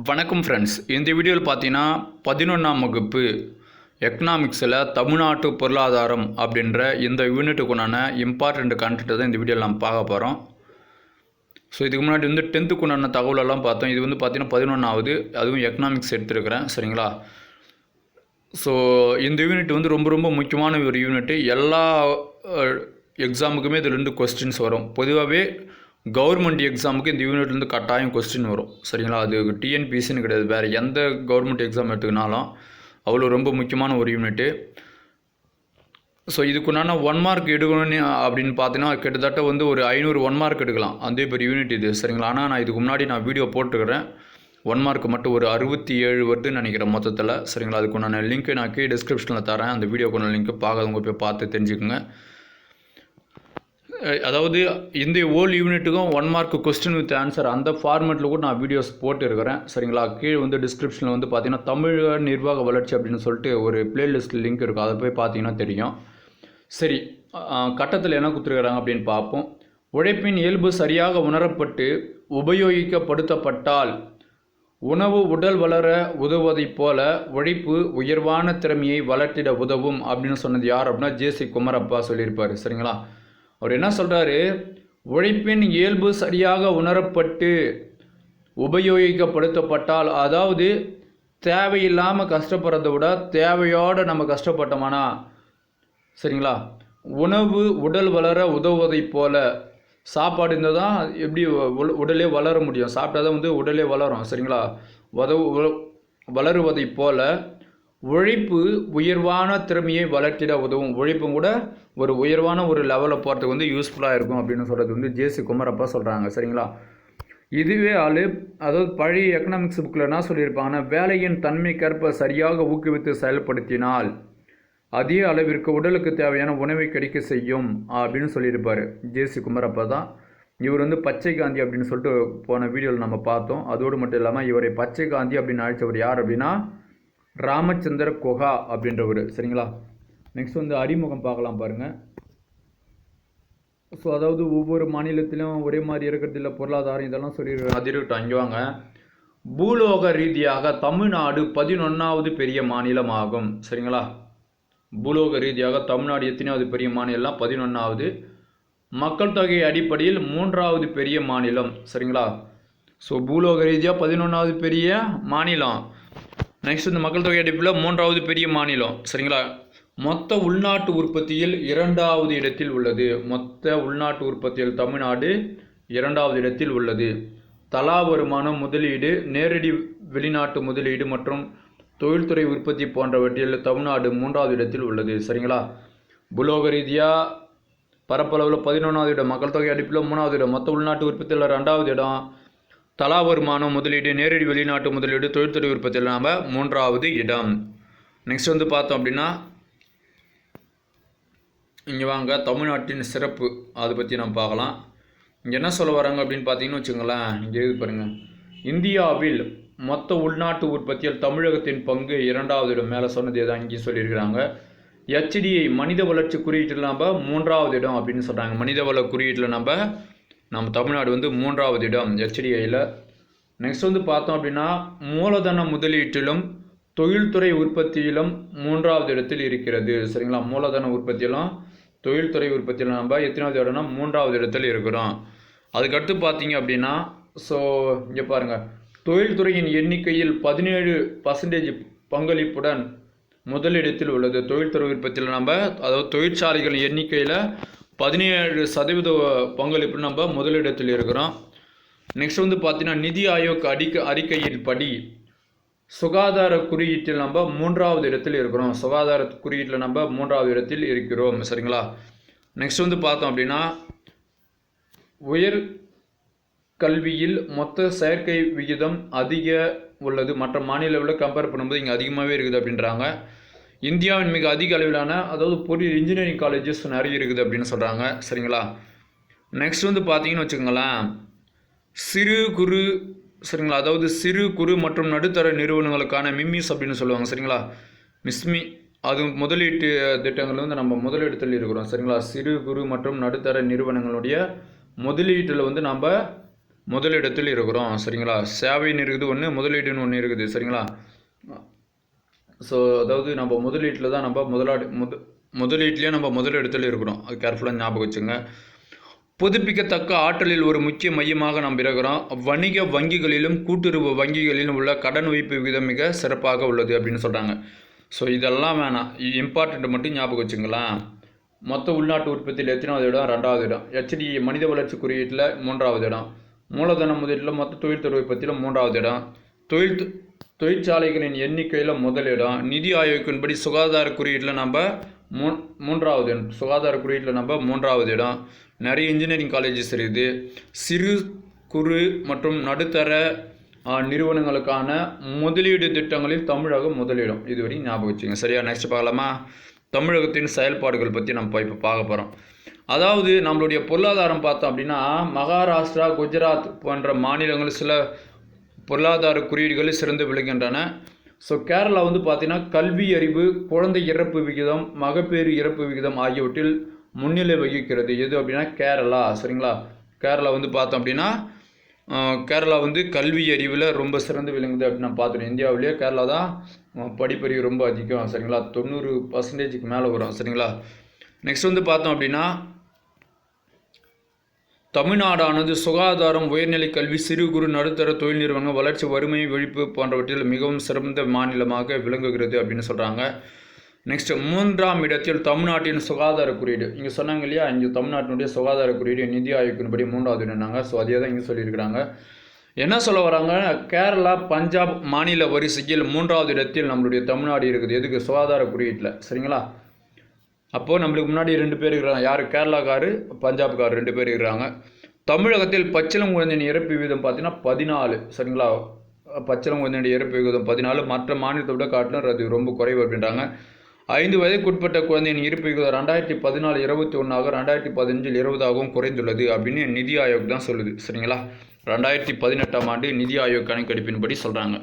வணக்கம் ஃப்ரெண்ட்ஸ். இந்த வீடியோவில் பார்த்தீங்கன்னா 11ஆம் வகுப்பு எக்கனாமிக்ஸில் தமிழ்நாட்டு பொருளாதாரம் அப்படின்ற இந்த யூனிட்டுக்குண்டான இம்பார்ட்டண்ட் கண்டென்ட் தான் இந்த வீடியோவில் நம்ம பார்க்க போகிறோம். ஸோ இதுக்கு முன்னாடி 10th தகவலெல்லாம் பார்த்தோம். இது பார்த்தீங்கன்னா 11ஆவது, அதுவும் எக்கனாமிக்ஸ் எடுத்துருக்கிறேன். சரிங்களா? ஸோ இந்த யூனிட் ரொம்ப ரொம்ப முக்கியமான ஒரு யூனிட்டு. எல்லா எக்ஸாமுக்குமே இதில் கொஸ்டின்ஸ் வரும். பொதுவாகவே கவர்மெண்ட் எக்ஸாமுக்கு இந்த யூனிட்லேருந்து கட்டாயம் கொஸ்டின் வரும். சரிங்களா? அது டிஎன்பிசின்னு கிடையாது, வேறு எந்த கவர்மெண்ட் எக்ஸாம் எடுத்துக்கினாலும் அவ்வளோ ரொம்ப முக்கியமான ஒரு யூனிட்டு. ஸோ இதுக்குண்டான 1 மார்க் எடுக்கணும்னு அப்படின்னு பார்த்தீங்கன்னா கிட்டத்தட்ட ஒரு 500 1 மார்க் எடுக்கலாம், அந்த பெரிய யூனிட் இது. சரிங்களா? ஆனால் நான் இதுக்கு முன்னாடி வீடியோ போட்டுக்கிறேன். 1 மார்க் மட்டும் ஒரு 67 வருதுன்னு நினைக்கிறேன் மொத்தத்தில். சரிங்களா? அதுக்குண்டான லிங்க்கு நான் கீழே டிஸ்கிரிப்ஷனில் தரேன். அந்த வீடியோக்குண்டான லிங்க்கு பார்க்காதவங்க போய் பார்த்து தெரிஞ்சுக்கோங்க. அதாவது இந்த ஓல் யூனிட்டுக்கும் 1 மார்க் கொஸ்டின் வித் ஆன்சர் அந்த ஃபார்மேட்டில் கூட நான் வீடியோஸ் போட்டுருக்கிறேன். சரிங்களா? கீழே டிஸ்கிரிப்ஷனில் பார்த்தீங்கன்னா தமிழக நிர்வாக வளர்ச்சி அப்படின்னு சொல்லிட்டு ஒரு பிளேலிஸ்ட் லிங்க் இருக்கும், அதை போய் பார்த்தீங்கன்னா தெரியும். சரி, கட்டத்தில் என்ன கொடுத்துருக்குறாங்க அப்படின்னு பார்ப்போம். உழைப்பின் இயல்பு சரியாக உணரப்பட்டு உபயோகிக்கப்படுத்தப்பட்டால் உணவு உடல் வளர உதவுவதைப் போல உழைப்பு உயர்வான திறமையை வளர்த்திட உதவும் அப்படின்னு சொன்னது யார் அப்படின்னா ஜே.சி. குமரப்பா சொல்லியிருப்பார். சரிங்களா? அவர் என்ன சொல்கிறாரு, உழைப்பின் இயல்பு சரியாக உணரப்பட்டு உபயோகிக்கப்படுத்தப்பட்டால், அதாவது தேவையில்லாமல் கஷ்டப்படுறத விட தேவையோடு நம்ம கஷ்டப்பட்டோம்னா, சரிங்களா, உணவு உடல் வளர உதவுவதை போல, சாப்பாடு இருந்தால் தான் எப்படி உடலே வளர முடியும், சாப்பிட்டா தான் உடலே வளரும். சரிங்களா? வளருவதை போல உழைப்பு உயர்வான திறமையை வளர்த்திட உதவும். உழைப்பும் கூட ஒரு உயர்வான ஒரு லெவலில் போகிறதுக்கு யூஸ்ஃபுல்லாக இருக்கும் அப்படின்னு சொல்கிறது ஜே.சி. குமரப்பா சொல்கிறாங்க. சரிங்களா? இதுவே அதாவது பழைய எக்கனாமிக்ஸ் புக்கில் என்ன சொல்லியிருப்பாங்கன்னா, வேலையின் தன்மைக்கேற்ப சரியாக ஊக்குவித்து செயல்படுத்தினால் அதிக அளவிற்கு உடலுக்கு தேவையான உணவை கிடைக்க செய்யும் அப்படின்னு சொல்லியிருப்பார் ஜே.சி. குமரப்பா தான். இவர் பச்சை காந்தி அப்படின்னு சொல்லிட்டு போன வீடியோவில் நம்ம பார்த்தோம். அதோடு மட்டும் இல்லாமல் இவரை பச்சை காந்தி அப்படின்னு அழைச்சவர் யார் அப்படின்னா ராமச்சந்திர குஹா அப்படின்றவர். சரிங்களா? நெக்ஸ்ட் அறிமுகம் பார்க்கலாம் பாருங்கள். ஸோ அதாவது ஒவ்வொரு மாநிலத்திலும் ஒரே மாதிரி இருக்கிறதில்ல பொருளாதாரம், இதெல்லாம் சொல்லியிருக்காங்க. அதிர்விட்டு அங்கே வாங்க. பூலோக ரீதியாக தமிழ்நாடு 11வது பெரிய மாநிலம் ஆகும். சரிங்களா? பூலோக ரீதியாக தமிழ்நாடு எத்தனாவது பெரிய மாநிலம்? 11வது. மக்கள் தொகை அடிப்படையில் 3வது பெரிய மாநிலம். சரிங்களா? ஸோ பூலோக ரீதியாக 11வது பெரிய மாநிலம். நெக்ஸ்ட் மக்கள் தொகை அடிப்படையில் 3வது பெரிய மாநிலம். சரிங்களா? மொத்த உள்நாட்டு உற்பத்தியில் 2வது இடத்தில் உள்ளது. மொத்த உள்நாட்டு உற்பத்தியில் தமிழ்நாடு 2வது இடத்தில் உள்ளது. தலா வருமானம், முதலீடு, நேரடி வெளிநாட்டு முதலீடு மற்றும் தொழில்துறை உற்பத்தி போன்றவற்றில் தமிழ்நாடு 3வது இடத்தில் உள்ளது. சரிங்களா? பூலோக ரீதியாக பரப்பளவில் 11வது இடம், மக்கள் தொகை அடிப்படையில் 3வது இடம், மொத்த உள்நாட்டு உற்பத்தியில் 2வது இடம், தலா வருமானம், முதலீடு, நேரடி வெளிநாட்டு முதலீடு, தொழில்துறை உற்பத்தியில் நாம் 3வது இடம். நெக்ஸ்ட் பார்த்தோம் அப்படின்னா இங்கே வாங்க, தமிழ்நாட்டின் சிறப்பு அதை பற்றி நம்ம பார்க்கலாம். இங்கே என்ன சொல்ல வராங்க அப்படின்னு பார்த்தீங்கன்னு வச்சுங்களேன், இங்கே எழுதி பாருங்கள். இந்தியாவில் மொத்த உள்நாட்டு உற்பத்தியில் தமிழகத்தின் பங்கு 2வது இடம். மேலே சொன்னதே தான் இங்கே சொல்லியிருக்கிறாங்க. HDI மனித வளர்ச்சி குறியீட்டில் நம்ம 3வது இடம் அப்படின்னு சொல்கிறாங்க. மனித வள குறியீட்டில் நம்ம தமிழ்நாடு 3வது இடம் HDIயில். நெக்ஸ்ட் பார்த்தோம் அப்படின்னா மூலதன முதலீட்டிலும் தொழில்துறை உற்பத்தியிலும் 3வது இடத்தில் இருக்கிறது. சரிங்களா? மூலதன உற்பத்தியிலும் தொழில்துறை உற்பத்தியில் நம்ம எத்தனாவது இடம்னா 3வது இடத்தில் இருக்கிறோம். அதுக்கடுத்து பார்த்தீங்க அப்படின்னா ஸோ இங்கே பாருங்கள், தொழில்துறையின் எண்ணிக்கையில் 17% பங்களிப்புடன் முதலிடத்தில் உள்ளது. தொழில்துறை உற்பத்தியில் நம்ம, அதாவது தொழிற்சாலைகள் எண்ணிக்கையில் 17% பங்களிப்பு நம்ம முதலிடத்தில் இருக்கிறோம். நெக்ஸ்ட் பார்த்தீங்கன்னா நிதி ஆயோக் அறிக்கையின் படி சுகாதார குறியீட்டில் நம்ம 3வது இடத்தில் இருக்கிறோம். சுகாதார குறியீட்டில் நம்ம 3வது இடத்தில் இருக்கிறோம். சரிங்களா? நெக்ஸ்ட் பார்த்தோம் அப்படின்னா உயர் கல்வியில் மொத்த செயற்கை விகிதம் அதிக உள்ளது. மற்ற மாநிலங்களில் கம்பேர் பண்ணும்போது இங்கே அதிகமாகவே இருக்குது அப்படின்றாங்க. இந்தியாவின் மிக அதிக அளவிலான, அதாவது பொறியியல் இன்ஜினியரிங் காலேஜஸ் நிறைய இருக்குது அப்படின்னு சொல்கிறாங்க. சரிங்களா? நெக்ஸ்ட் பார்த்தீங்கன்னு வச்சுக்கோங்களேன், சிறு குறு, சரிங்களா, அதாவது சிறு குறு மற்றும் நடுத்தர நிறுவனங்களுக்கான மிம்மிஸ் அப்படின்னு சொல்லுவாங்க. சரிங்களா? மிஸ்மி, அது முதலீட்டு திட்டங்கள் நம்ம முதலிடத்தில் இருக்கிறோம். சரிங்களா? சிறு குறு மற்றும் நடுத்தர நிறுவனங்களுடைய முதலீட்டில் நம்ம முதலிடத்தில் இருக்கிறோம். சரிங்களா, சேவைன்னு இருக்குது ஒன்று, முதலீடுன்னு ஒன்று இருக்குது. சரிங்களா, ஸோ அதாவது நம்ம முதலீட்டில் தான் நம்ம முதலீட்டிலே நம்ம முதலிடத்தில் இருக்கிறோம். அது கேர்ஃபுல்லாக ஞாபகம் வச்சுங்க. புதுப்பிக்கத்தக்க ஆற்றலில் ஒரு முக்கிய மையமாக நாம் இருக்கிறோம். வணிக வங்கிகளிலும் கூட்டுறவு வங்கிகளிலும் உள்ள கடன் வைப்பு விகிதம் மிக சிறப்பாக உள்ளது அப்படின்னு சொல்கிறாங்க. ஸோ இதெல்லாம் வேணாம், இம்பார்ட்டண்ட்டு மட்டும் ஞாபகம் வச்சுங்களேன். மொத்த உள்நாட்டு உற்பத்தியில் எத்தனாவது இடம்? 2வது இடம். HDI மனித வளர்ச்சி குறியீட்டில் 3வது இடம். மூலதன முதலீட்டில் மொத்த தொழில்துறை உற்பத்தியில் 3வது இடம். தொழிற்சாலைகளின் எண்ணிக்கையில் முதலிடம். நிதி ஆயோக்கின்படி சுகாதார குறியீட்டில் நம்ம 3வது இடம். சுகாதார குறியீட்டில் நம்ம 3வது இடம். நிறைய இன்ஜினியரிங் காலேஜஸ் இருக்குது. சிறு குறு மற்றும் நடுத்தர நிறுவனங்களுக்கான முதலீடு திட்டங்களில் தமிழகம் முதலிடம். இதுவரையும் ஞாபகம் வச்சுங்க. சரியா, நெக்ஸ்ட் பார்க்கலாமா? தமிழகத்தின் செயல்பாடுகள் பற்றி நம்ம இப்போ பார்க்க போகிறோம். அதாவது நம்மளுடைய பொருளாதாரம் பார்த்தோம் அப்படின்னா மகாராஷ்டிரா, குஜராத் போன்ற மாநிலங்கள் சில பொருளாதார குறியீடுகளில் சிறந்து விளங்குகின்றன. ஸோ கேரளா வந்து பார்த்தீங்கன்னா கல்வி அறிவு, குழந்தை இறப்பு விகிதம், மகப்பேறு இறப்பு விகிதம் ஆகியவற்றில் முன்னிலை வகிக்கிறது. எது அப்படின்னா கேரளா. சரிங்களா, கேரளா வந்து பார்த்தோம் அப்படின்னா கேரளா வந்து கல்வி அறிவில் ரொம்ப சிறந்து விளங்குது அப்படின்னு நான் பார்த்துட்டோம். இந்தியாவிலேயே கேரளா தான் படிப்பறிவு ரொம்ப அதிகம். சரிங்களா, 90% மேலே வரும். சரிங்களா, நெக்ஸ்ட் வந்து பார்த்தோம் அப்படின்னா தமிழ்நாடானது சுகாதாரம், உயர்நிலை கல்வி, சிறு குறு நடுத்தர தொழில் நிறுவனங்கள், வளர்ச்சி, வறுமை ஒழிப்பு போன்றவற்றில் மிகவும் சிறந்த மாநிலமாக விளங்குகிறது அப்படின்னு சொல்கிறாங்க. நெக்ஸ்ட் 3ஆம் இடத்தில் தமிழ்நாட்டின் சுகாதார குறியீடு. இங்கே சொன்னாங்க இல்லையா, இங்கே தமிழ்நாட்டினுடைய சுகாதார குறியீடு நிதி ஆயோக்கின்படி 3வது இடம்னாங்க. ஸோ அதே தான் இங்கே சொல்லியிருக்கிறாங்க. என்ன சொல்ல வராங்க? கேரளா, பஞ்சாப் மாநில வரிசையில் 3வது இடத்தில் நம்மளுடைய தமிழ்நாடு இருக்குது. எதுக்கு? சுகாதார குறியீட்டில். சரிங்களா, அப்போது நம்மளுக்கு முன்னாடி 2 பேர் இருக்கிறாங்க. யார்? கேரளாக்காரு, பஞ்சாப்கார் 2 பேர் இருக்கிறாங்க. தமிழகத்தில் பச்சிளம் குழந்தையின் இறப்பு விகிதம் பார்த்தீங்கன்னா 14. சரிங்களா, பச்சிளம் குழந்தையின் இறப்பு விகிதம் 14. மற்ற மாநிலத்தை விட காட்டிலும் அது ரொம்ப குறைவு அப்படின்றாங்க. 5 வயதுக்குட்பட்ட குழந்தையின் இறப்பு விகிதம் 2014 21ஆக 2015 20ஆகவும் குறைந்துள்ளது அப்படின்னு நிதி ஆயோக் தான் சொல்லுது. சரிங்களா, 2018ஆம் ஆண்டு நிதி ஆயோக் கணக்கெடுப்பின்படி சொல்கிறாங்க.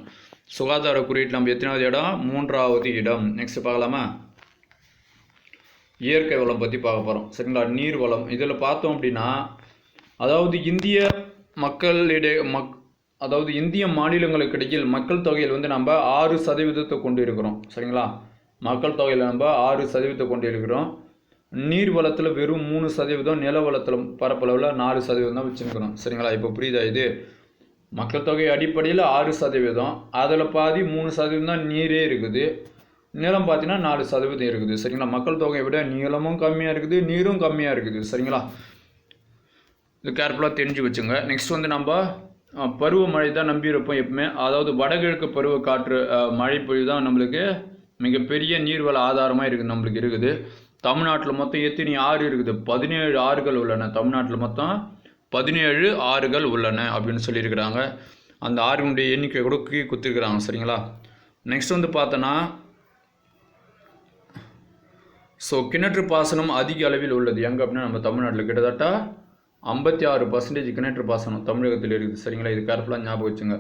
சுகாதார குறியீட்டில் நம்ம எத்தனாவது இடம்? 3வது இடம். நெக்ஸ்ட் பார்க்கலாமா? இயற்கை வளம் பற்றி பார்க்க போகிறோம். சரிங்களா, நீர் வளம். இதில் பார்த்தோம் அப்படின்னா அதாவது இந்திய மாநிலங்களுக்கு இடையில் மக்கள் தொகையில் வந்து நம்ம 6% கொண்டு இருக்கிறோம். சரிங்களா, மக்கள் தொகையில் நம்ம 6% கொண்டு இருக்கிறோம். நீர் வளத்தில் வெறும் 3%, நில வளத்தில் பரப்பளவில் 4% தான் வச்சுருக்கிறோம். சரிங்களா, இப்போ புரியுதா? இது மக்கள் தொகை அடிப்படையில் 6%, அதில் பாதி 3% தான் நீரே இருக்குது. நிலம் பார்த்தீங்கன்னா 4% இருக்குது. சரிங்களா, மக்கள் தொகையை விட நீளமும் கம்மியாக இருக்குது, நீரும் கம்மியாக இருக்குது. சரிங்களா, இது கேர்ஃபுல்லாக தெரிஞ்சு வச்சுங்க. நெக்ஸ்ட் வந்து நம்ம பருவமழை தான் நம்பியிருப்போம் எப்பவுமே. அதாவது வடகிழக்கு பருவ காற்று மழை பொழிவு தான் நம்மளுக்கு மிகப்பெரிய நீர்வள ஆதாரமாக இருக்குது. நம்மளுக்கு இருக்குது. தமிழ்நாட்டில் மொத்தம் எத்தனை ஆறு இருக்குது? 17 ஆறுகள் உள்ளன. தமிழ்நாட்டில் மொத்தம் 17 ஆறுகள் உள்ளன அப்படின்னு சொல்லியிருக்கிறாங்க. அந்த ஆறுகளுடைய எண்ணிக்கை கூட கொடுத்துருக்குறாங்க. சரிங்களா, நெக்ஸ்ட் வந்து பார்த்தோன்னா ஸோ கிணற்று பாசனம் அதிக அளவில் உள்ளது. எங்கே அப்படின்னா நம்ம தமிழ்நாட்டில் கிட்டத்தட்ட 56% கிணற்று பாசனம் தமிழகத்தில் இருக்குது. சரிங்களா, இது கேர்ஃபுல்லாக ஞாபகம் வச்சுங்க.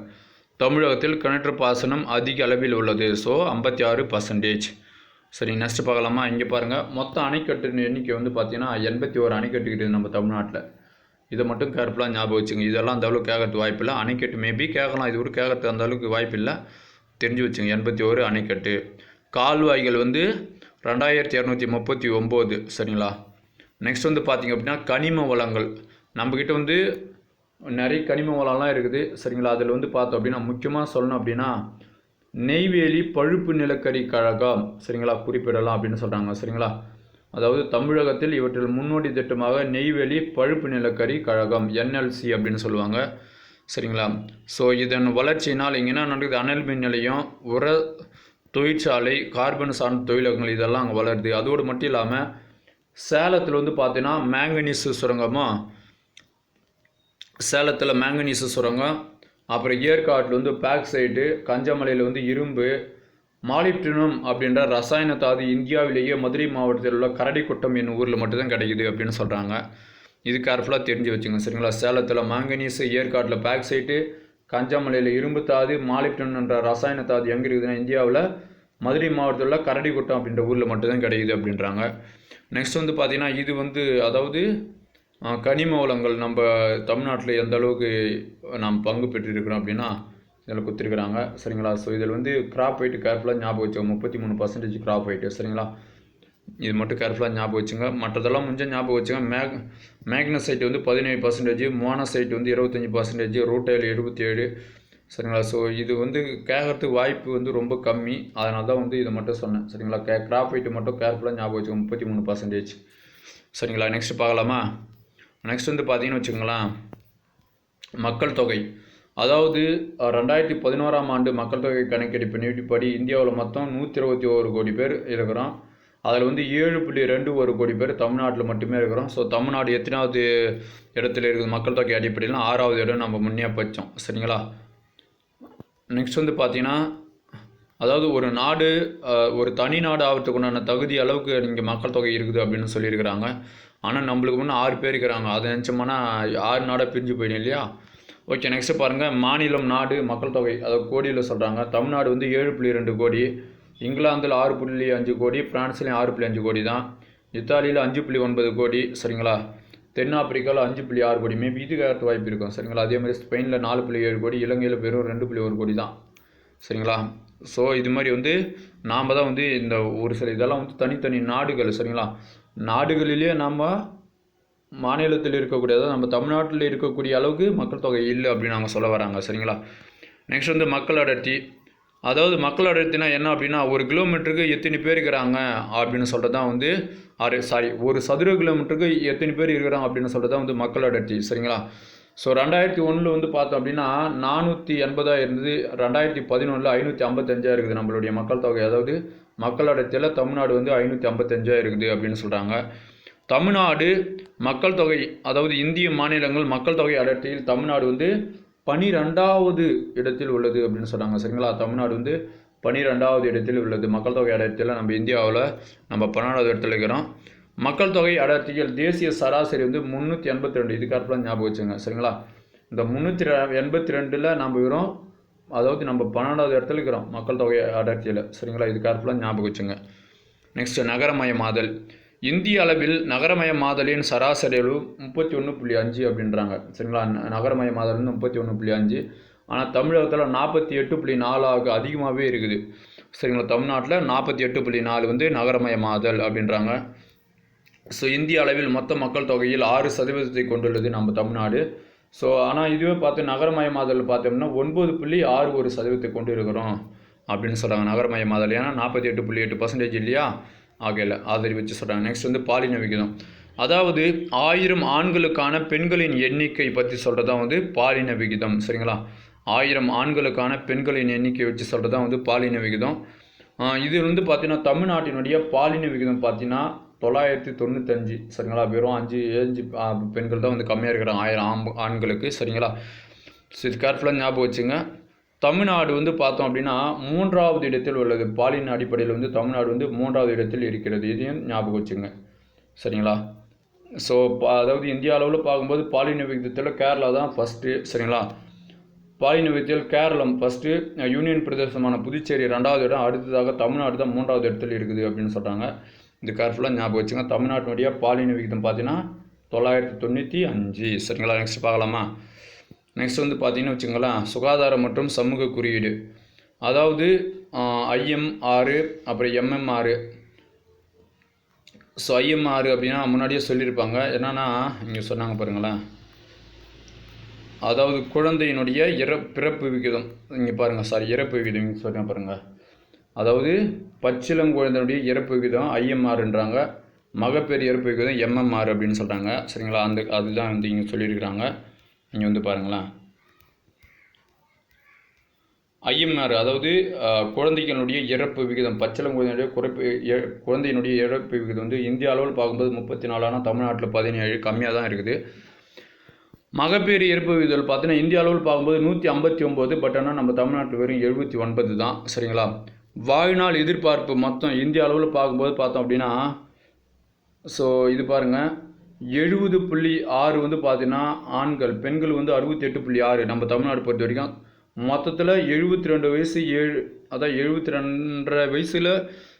தமிழகத்தில் கிணற்று பாசனம் அதிக அளவில் உள்ளது. ஸோ 56%. சரி, நெக்ஸ்ட் பார்க்கலாமா? இங்கே பாருங்கள், மொத்த அணைக்கட்டு எண்ணிக்கை வந்து பார்த்தீங்கன்னா 81 அணைக்கட்டு இருக்குது நம்ம தமிழ்நாட்டில். இதை மட்டும் கேர்ஃபுல்லாக ஞாபகம் வச்சுங்க. இதெல்லாம் அந்த அளவுக்கு கேட்கறது வாய்ப்பு இல்லை. அணைக்கட்டு மேபி கேட்கலாம், இது ஒரு கேட்கறது அந்த அளவுக்கு வாய்ப்பு இல்லை. தெரிஞ்சு வச்சுங்க. 81 அணைக்கட்டு. கால்வாய்கள் வந்து 2239. சரிங்களா, நெக்ஸ்ட் வந்து பார்த்திங்க அப்படின்னா கனிம வளங்கள். நம்மக்கிட்ட வந்து நிறைய கனிம வளம்லாம் இருக்குது. சரிங்களா, அதில் வந்து பார்த்தோம் அப்படின்னா முக்கியமாக சொல்லணும் அப்படின்னா நெய்வேலி பழுப்பு நிலக்கரி கழகம். சரிங்களா, குறிப்பிடலாம் அப்படின்னு சொல்கிறாங்க. சரிங்களா, அதாவது தமிழகத்தில் இவற்றில் முன்னோடி திட்டமாக நெய்வேலி பழுப்பு நிலக்கரி கழகம் NLC அப்படின்னு சொல்லுவாங்க. சரிங்களா, ஸோ இதன் வளர்ச்சியினால் இங்கே என்ன நடக்குது? அனல் மின் நிலையம், உர தொழிற்சாலை, கார்பன் சார்ந்த தொழிலகங்கள் இதெல்லாம் அங்கே வளருது. அதோடு மட்டும் இல்லாமல் சேலத்தில் வந்து பார்த்தீங்கன்னா மேங்கனீசு சுரங்கமும், சேலத்தில் மேங்கனீசு சுரங்கம், அப்புறம் ஏற்காட்டில் வந்து பாக்சைட்டு, கஞ்சமலையில் வந்து இரும்பு, மாலிப்டினம் அப்படின்ற ரசாயன தாது இந்தியாவிலேயே மதுரை மாவட்டத்தில் உள்ள கரடிக்குட்டம் என்னும் ஊரில் மட்டும்தான் கிடைக்குது அப்படின்னு சொல்கிறாங்க. இது கேர்ஃபுல்லாக தெரிஞ்சு வச்சுங்க. சரிங்களா, சேலத்தில் மாங்கனீஸு, ஏற்காட்டில் பாக்சைட்டு, கஞ்சமலையில் இரும்பு தாது, மாலிப்டினம் என்ற ரசாயன தாது எங்கே இருக்குதுன்னா இந்தியாவில் மதுரை மாவட்டத்தில் உள்ள கரடிக்குட்டம் அப்படின்ற ஊரில் மட்டும்தான் கிடைக்குது அப்படின்றாங்க. நெக்ஸ்ட் வந்து பார்த்திங்கன்னா இது வந்து அதாவது கனிம வளங்கள் நம்ம தமிழ்நாட்டில் எந்த அளவுக்கு நாம் பங்கு பெற்றிருக்கிறோம் அப்படின்னா இதில் கொடுத்துருக்குறாங்க. சரிங்களா? ஸோ இதில் வந்து கிராப் வெயிட் கேர்ஃபுல்லாக ஞாபகம் வச்சுக்கோங்க. 33% கிராப் வெயிட்டு. சரிங்களா? இது மட்டும் கேர்ஃபுல்லாக ஞாபகம் வச்சுங்க. மற்றதெல்லாம் முடிஞ்சால் ஞாபகம் வச்சுங்க. மேக்னசைட் வந்து 17%, மோனசைட் வந்து 25%, ரூட்டைல் 77. சரிங்களா? ஸோ இது வந்து கேட்கறதுக்கு வாய்ப்பு வந்து ரொம்ப கம்மி. அதனால தான் வந்து இதை மட்டும் சொன்னேன். சரிங்களா? கிராப் வெயிட் மட்டும் கேர்ஃபுல்லாக ஞாபகம் வச்சுக்கோங்க. 33%. சரிங்களா? நெக்ஸ்ட் பார்க்கலாமா? நெக்ஸ்ட் வந்து பார்த்தீங்கன்னு வச்சுக்கோங்களேன், மக்கள் தொகை. அதாவது 2011ஆம் ஆண்டு மக்கள் தொகை கணக்கெடுப்பின்படி இந்தியாவில் மொத்தம் 121 கோடி பேர் இருக்கிறோம். அதில் வந்து 7.21 கோடி பேர் தமிழ்நாட்டில் மட்டுமே இருக்கிறோம். ஸோ தமிழ்நாடு எத்தனாவது இடத்துல இருக்குது மக்கள் தொகை அடிப்படையில்? 6வது இடம் நம்ம முன்னே பச்சோம். சரிங்களா? நெக்ஸ்ட் வந்து பார்த்தீங்கன்னா, அதாவது ஒரு நாடு ஒரு தனி நாடு ஆகிறதுக்கு உண்டான தகுதி அளவுக்கு இங்கே மக்கள் தொகை இருக்குது அப்படின்னு சொல்லியிருக்கிறாங்க. ஆனால் நம்மளுக்கு முன்னே 6 பேர் இருக்கிறாங்க. அதை நினச்சோம்னா 6 நாடாக பிரிஞ்சு போயிடும் இல்லையா? ஓகே, நெக்ஸ்ட்டு பாருங்கள், மாநிலம், நாடு, மக்கள் தொகை, அதாவது கோடியில் சொல்கிறாங்க. தமிழ்நாடு வந்து 7.2 கோடி, இங்கிலாந்தில் 6.5 கோடி, ஃப்ரான்ஸ்லேயும் 6.5 கோடி தான், இத்தாலியில் 5.9 கோடி. சரிங்களா? தென்னாப்பிரிக்காவில் 5.6 கோடி. மேபி இதுக்கு வாய்ப்பு இருக்கும். சரிங்களா? அதே மாதிரி ஸ்பெயினில் 4.7 கோடி, இலங்கையில் வெறும் 2.1 கோடி தான். சரிங்களா? ஸோ இது மாதிரி வந்து நாம் தான் வந்து இந்த ஒரு சில இதெல்லாம் வந்து தனித்தனி நாடுகள். சரிங்களா? நாடுகளிலே நம்ம மாநிலத்தில் இருக்கக்கூடிய, அதாவது நம்ம தமிழ்நாட்டில் இருக்கக்கூடிய அளவுக்கு மக்கள் தொகை இல்லை அப்படின்னு அவங்க சொல்ல வராங்க. சரிங்களா? நெக்ஸ்ட் வந்து மக்கள் அடர்த்தி. அதாவது மக்கள் அடர்த்தினா என்ன அப்படின்னா, ஒரு கிலோமீட்டருக்கு எத்தனை பேர் இருக்கிறாங்க அப்படின்னு சொல்கிறது தான் வந்து ஒரு சதுர கிலோமீட்டருக்கு எத்தனை பேர் இருக்கிறாங்க அப்படின்னு சொல்கிறது தான் வந்து மக்கள் அடர்த்தி. சரிங்களா? ஸோ 2001 வந்து பார்த்தோம் அப்படின்னா 480 இருந்தது. 2011 555 இருக்குது நம்மளுடைய மக்கள் தொகை. அதாவது மக்கள் அடர்த்தியில் தமிழ்நாடு வந்து 555 இருக்குது அப்படின்னு சொல்கிறாங்க. தமிழ்நாடு மக்கள் தொகை, அதாவது இந்திய மாநிலங்கள் மக்கள் தொகை அடர்த்தியில் தமிழ்நாடு வந்து 12வது இடத்தில் உள்ளது அப்படின்னு சொல்கிறாங்க. சரிங்களா? தமிழ்நாடு வந்து 12வது இடத்தில் உள்ளது மக்கள் தொகை அடர்த்தியில். நம்ம இந்தியாவில் நம்ம 12வது இடத்துல இருக்கிறோம். மக்கள் தொகை அடர்த்திகள் தேசிய சராசரி வந்து 382. இதுக்கு அப்புறம் ஞாபகம் வச்சுங்க. சரிங்களா? இந்த 382ல் நம்ம இருக்கிறோம். அதாவது நம்ம 12வது இடத்துல இருக்கிறோம் மக்கள் தொகை அடர்த்தியில். சரிங்களா? இதுக்கு அப்புறம் ஞாபகம் வச்சுங்க. நெக்ஸ்ட் நகரமயமாதல். இந்திய அளவில் நகரமயமாதலின் சராசரி அளவு 31.5 அப்படின்றாங்க. சரிங்களா? நகரமயமாதல் வந்து 31.5. ஆனால் தமிழகத்தில் 48.4 அதிகமாகவே இருக்குது. சரிங்களா? தமிழ்நாட்டில் 48.4 வந்து நகரமயமாதல் அப்படின்றாங்க. ஸோ இந்திய அளவில் மொத்த மக்கள் தொகையில் 6% கொண்டுள்ளது நம்ம தமிழ்நாடு. ஸோ ஆனால் இதுவே பார்த்து நகரமயமாதல் பார்த்தோம்னா 9.61% கொண்டு இருக்கிறோம் அப்படின்னு சொல்கிறாங்க நகரமயமாதல். ஏன்னா 48.8% இல்லையா? ஆகல அதை வச்சு சொல்கிறாங்க. நெக்ஸ்ட் வந்து பாலின விகிதம். அதாவது 1000 ஆண்களுக்கான பெண்களின் எண்ணிக்கை பற்றி சொல்கிறது தான் வந்து பாலின விகிதம். சரிங்களா? 1000 ஆண்களுக்கான பெண்களின் எண்ணிக்கை வச்சு சொல்கிறது தான் வந்து பாலின விகிதம். இது வந்து பார்த்தீங்கன்னா தமிழ்நாட்டினுடைய பாலின விகிதம் பார்த்தீங்கன்னா 995. சரிங்களா? வெறும் 5 பெண்கள் தான் வந்து கம்மியாக இருக்கிறாங்க 1000 ஆண்களுக்கு. சரிங்களா? இது கேர்ஃபுல்லாக ஞாபகம் வச்சுங்க. தமிழ்நாடு வந்து பார்த்தோம் அப்படின்னா 3வது இடத்தில் உள்ளது. பாலின அடிப்படையில் வந்து தமிழ்நாடு வந்து 3வது இடத்தில் இருக்கிறது. இதையும் ஞாபகம் வச்சுங்க. சரிங்களா? ஸோ அதாவது இந்தியா அளவில் பார்க்கும்போது பாலின விகிதத்தில் கேரளா தான் ஃபஸ்ட்டு. சரிங்களா? பாலின விகிதத்தில் கேரளம் ஃபஸ்ட்டு, யூனியன் பிரதேசமான புதுச்சேரி 2வது இடம், அடுத்ததாக தமிழ்நாடு தான் 3வது இடத்தில் இருக்குது அப்படின்னு சொல்கிறாங்க. இது கேர்ஃபுல்லாக ஞாபகம் வச்சுங்க. தமிழ்நாட்டினுடைய பாலின விகிதம் பார்த்தீங்கன்னா 995. சரிங்களா? நெக்ஸ்ட் பார்க்கலாமா? நெக்ஸ்ட் வந்து பார்த்தீங்கன்னு வச்சுங்களேன், சுகாதாரம் மற்றும் சமூக குறியீடு. அதாவது IMR அப்புறம் MMR. ஸோ IMR அப்படின்னா முன்னாடியே சொல்லியிருப்பாங்க. என்னென்னா இங்கே சொன்னாங்க பாருங்களேன், அதாவது குழந்தையினுடைய பிறப்பு விகிதம். இங்கே பாருங்கள், இறப்பு விகிதம் இங்கே சொல்கிறேன் பாருங்கள். அதாவது பச்சிளங்குழந்தையினுடைய இறப்பு விகிதம் IMRன்றாங்க. மகப்பேறு இறப்பு விகிதம் MMR அப்படின்னு சொல்கிறாங்க. சரிங்களா? அதுதான் வந்து இங்கே சொல்லியிருக்கிறாங்க. இங்கே வந்து பாருங்களேன், IMR அதாவது குழந்தைகளுடைய இறப்பு விகிதம், குழந்தையினுடைய இறப்பு விகிதம் வந்து இந்திய அளவில் பார்க்கும்போது 34, ஆனால் தமிழ்நாட்டில் 17, கம்மியாக தான் இருக்குது. மகப்பேறு இறப்பு விகிதம் பார்த்தீங்கன்னா இந்திய அளவில் பார்க்கும்போது 159, பட் ஆனால் நம்ம தமிழ்நாட்டில் வெறும் 79 தான். சரிங்களா? வாழ்நாள் எதிர்பார்ப்பு மொத்தம் இந்திய அளவில் பார்க்கும்போது பார்த்தோம் அப்படின்னா, ஸோ இது பாருங்கள், 70.6 வந்து பார்த்தீங்கன்னா ஆண்கள், பெண்கள் வந்து 68.6. நம்ம தமிழ்நாடு பொறுத்த வரைக்கும் மொத்தத்தில் 72 வயசு 7, அதான் 72.5 வயசில்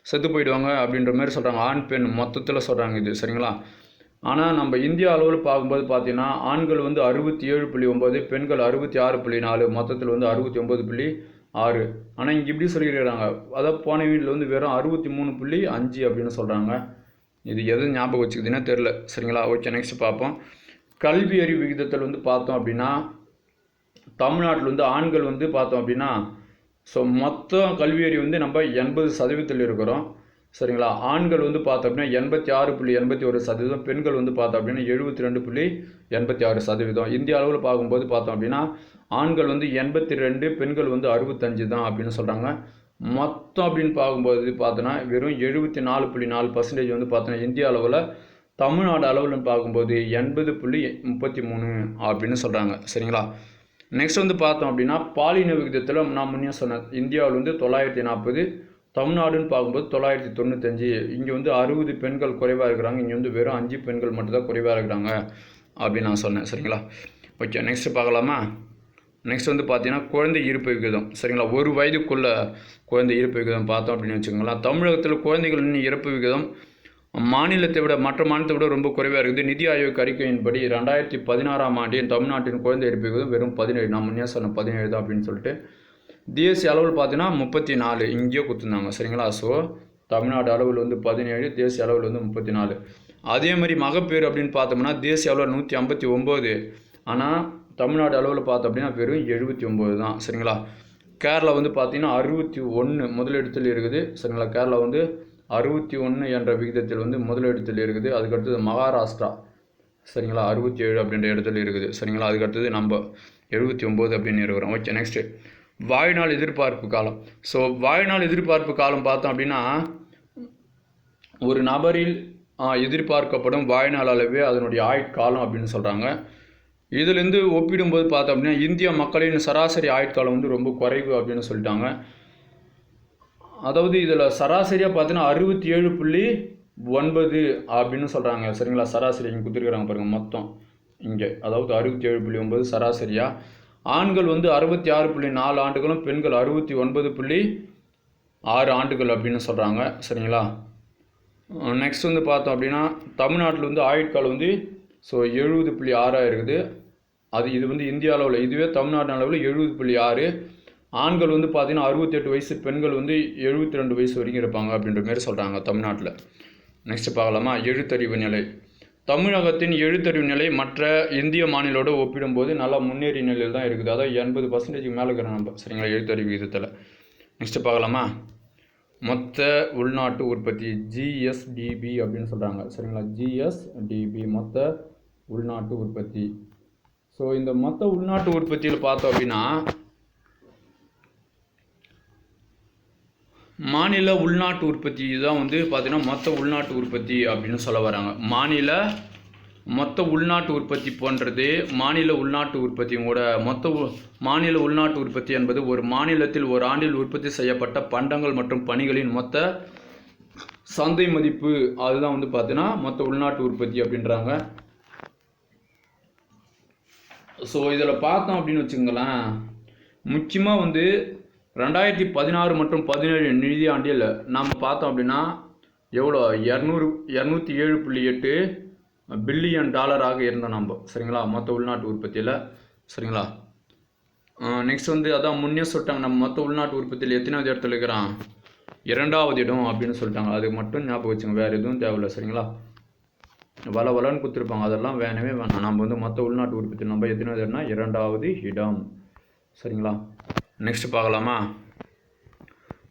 செத்து போயிடுவாங்க அப்படின்ற மாதிரி சொல்கிறாங்க. ஆண் பெண் மொத்தத்தில் சொல்கிறாங்க இது. சரிங்களா? ஆனால் நம்ம இந்தியா அளவில் பார்க்கும்போது பார்த்தீங்கன்னா ஆண்கள் வந்து 67.9, பெண்கள் 66.4, மொத்தத்தில் வந்து 69.6. ஆனால் இங்கே இப்படி சொல்லியிருக்கிறாங்க, அதாவது போன வீட்டில் வந்து வெறும் 63.5 அப்படின்னு சொல்கிறாங்க. இது எது ஞாபகம் வச்சுக்குதுன்னா தெரில. சரிங்களா? ஓகே, நெக்ஸ்ட் பார்ப்போம். கல்வி அறிவு விகிதத்தில் வந்து பார்த்தோம் அப்படின்னா தமிழ்நாட்டில் வந்து ஆண்கள் வந்து பார்த்தோம் அப்படின்னா மொத்த கல்வி அறிவு வந்து நம்ம 80% இருக்கிறோம். சரிங்களா? ஆண்கள் வந்து பார்த்தோம் அப்படின்னா 86.81%, பெண்கள் வந்து பார்த்தோம் அப்படின்னா 72.86%. இந்திய அளவில் பார்க்கும்போது பார்த்தோம் அப்படின்னா ஆண்கள் வந்து 82, பெண்கள் வந்து 65 தான் அப்படின்னு சொல்கிறாங்க. மொத்தம் அப்படின்னு பார்க்கும்போது பார்த்தோன்னா வெறும் 74.4% வந்து பார்த்தோன்னா இந்திய அளவில். தமிழ்நாடு அளவில் பார்க்கும்போது 80.33 அப்படின்னு சொல்கிறாங்க. சரிங்களா? நெக்ஸ்ட் வந்து பார்த்தோம் அப்படின்னா பாலின விகிதத்தில் நான் முன்னே சொன்னேன், இந்தியாவில் வந்து 940, தமிழ்நாடுன்னு பார்க்கும்போது 995. இங்கே வந்து 60 பெண்கள் குறைவாக இருக்கிறாங்க, இங்கே வந்து வெறும் 5 பெண்கள் மட்டும்தான் குறைவாக இருக்கிறாங்க அப்படின்னு நான் சொன்னேன். சரிங்களா? ஓகே, நெக்ஸ்ட் பார்க்கலாமா? நெக்ஸ்ட் வந்து பார்த்தீங்கன்னா குழந்தை இருப்பு விகிதம். சரிங்களா? ஒரு வயதுக்குள்ள குழந்தை இருப்பு விகிதம் பார்த்தோம் அப்படின்னு வச்சுக்கோங்களேன். தமிழகத்தில் குழந்தைகளின் இறப்பு விகிதம் மாநிலத்தை விட மற்ற மாநிலத்தை விட ரொம்ப குறைவாக இருக்குது. நிதி ஆயோக் அறிக்கையின்படி 2016ஆம் ஆண்டில் தமிழ்நாட்டின் குழந்தை இறப்பு விகிதம் வெறும் 17. நான் முன்னே சொன்ன 17 தான் அப்படின்னு சொல்லிட்டு. தேசிய அளவில் பார்த்தீங்கன்னா 34 இங்கேயோ கொடுத்துருந்தாங்க. சரிங்களா? ஸோ தமிழ்நாடு அளவில் வந்து 17, தேசிய அளவில் வந்து 34. அதே மாதிரி மகப்பேறு அப்படின்னு பார்த்தோம்னா தேசிய அளவில் 159, ஆனால் தமிழ்நாடு அளவில் பார்த்தோம் அப்படின்னா வெறும் 79 தான். சரிங்களா? கேரளா வந்து பார்த்தீங்கன்னா 61 முதலிடத்தில் இருக்குது. சரிங்களா? கேரளா வந்து 61 என்ற விகிதத்தில் வந்து முதலிடத்தில் இருக்குது. அதுக்கடுத்தது மகாராஷ்டிரா. சரிங்களா? 67 அப்படின்ற இடத்துல இருக்குது. சரிங்களா? அதுக்கடுத்தது நம்ம 79 அப்படின்னு இருக்கிறோம். ஓகே, நெக்ஸ்ட்டு வாழ்நாள் எதிர்பார்ப்பு காலம். ஸோ வாழ்நாள் எதிர்பார்ப்பு காலம் பார்த்தோம் அப்படின்னா ஒரு நபரில் எதிர்பார்க்கப்படும் வாழ்நாள் அளவே அதனுடைய ஆயுட்காலம் அப்படின்னு சொல்கிறாங்க. இதுலேருந்து ஒப்பிடும்போது பார்த்தோம் அப்படின்னா இந்திய மக்களின் சராசரி ஆயுட்காலம் வந்து ரொம்ப குறைவு அப்படின்னு சொல்லிட்டாங்க. அதாவது இதில் சராசரியாக பார்த்தீங்கன்னா 67.9 அப்படின்னு சொல்கிறாங்க. சரிங்களா? சராசரி இங்கே கொடுத்துருக்குறாங்க பாருங்கள் மொத்தம் இங்கே, அதாவது 67.9 சராசரியாக. ஆண்கள் வந்து 66.4 ஆண்டுகளும், பெண்கள் 69.6 ஆண்டுகள் அப்படின்னு சொல்கிறாங்க. சரிங்களா? நெக்ஸ்ட் வந்து பார்த்தோம் அப்படின்னா தமிழ்நாட்டில் வந்து ஆயுட்காலம் வந்து 70.6 இருக்குது. இது வந்து இந்திய அளவில், இதுவே தமிழ்நாடு அளவில் 70.6. ஆண்கள் வந்து பார்த்தீங்கன்னா 68 வயசு, பெண்கள் வந்து 72 வயசு வரைக்கும் இருப்பாங்க அப்படின்ற மாதிரி சொல்கிறாங்க தமிழ்நாட்டில். நெக்ஸ்ட் பார்க்கலாமா? எழுத்தறிவு நிலை. தமிழகத்தின் எழுத்தறிவு நிலை மற்ற இந்திய மாநிலோடு ஒப்பிடும்போது நல்லா முன்னேறிய நிலையில் தான் இருக்குது. அதாவது 80% மேலே இருக்கிறோம் நம்ம. சரிங்களா? எழுத்தறிவு விகிதத்தில். நெக்ஸ்ட் பார்க்கலாமா? மொத்த உள்நாட்டு உற்பத்தி ஜிஎஸ்டிபி அப்படின்னு சொல்கிறாங்க. சரிங்களா? ஜிஎஸ்டிபி மொத்த உள்நாட்டு உற்பத்தி. ஸோ இந்த மொத்த உள்நாட்டு உற்பத்தியில் பார்த்தோம் அப்படின்னா மாநில உள்நாட்டு உற்பத்தி தான் வந்து பார்த்தீங்கன்னா மொத்த உள்நாட்டு உற்பத்தி அப்படின்னு சொல்ல வராங்க. மொத்த உள்நாட்டு உற்பத்தி போன்றது மாநில உள்நாட்டு உற்பத்தியும் கூட. மாநில உள்நாட்டு உற்பத்தி என்பது ஒரு மாநிலத்தில் ஒரு ஆண்டில் உற்பத்தி செய்யப்பட்ட பண்டங்கள் மற்றும் பணிகளின் மொத்த சந்தை மதிப்பு. அதுதான் வந்து பார்த்தீங்கன்னா மொத்த உள்நாட்டு உற்பத்தி அப்படின்றாங்க. ஸோ இதில் பார்த்தோம் அப்படின்னு வச்சுங்களேன், முக்கியமாக வந்து 2016 மற்றும் 17 நிதியாண்டில் நாம் பார்த்தோம் அப்படின்னா எவ்வளோ 207.8 பில்லியன் டாலராக இருந்தோம் நம்ம. சரிங்களா? மொத்த உள்நாட்டு உற்பத்தியில். சரிங்களா? நெக்ஸ்ட் வந்து அதான் முன்னே சொல்லிட்டாங்க, நம்ம மொத்த உள்நாட்டு உற்பத்தியில் எத்தனாவது இடத்துல இருக்கிறான், 2வது இடம் அப்படின்னு சொல்லிட்டாங்க. அது மட்டும் ஞாபகம் வச்சுங்க, வேறு எதுவும் தேவையில்லை. சரிங்களா? வளன்னு கொடுத்துருப்பாங்க, அதெல்லாம் வேணவே வேணாம். நம்ம வந்து மொத்த உள்நாட்டு உற்பத்தியில் நம்ம எத்தனாவது இடம்னா 2வது இடம். சரிங்களா? நெக்ஸ்ட் பார்க்கலாமா?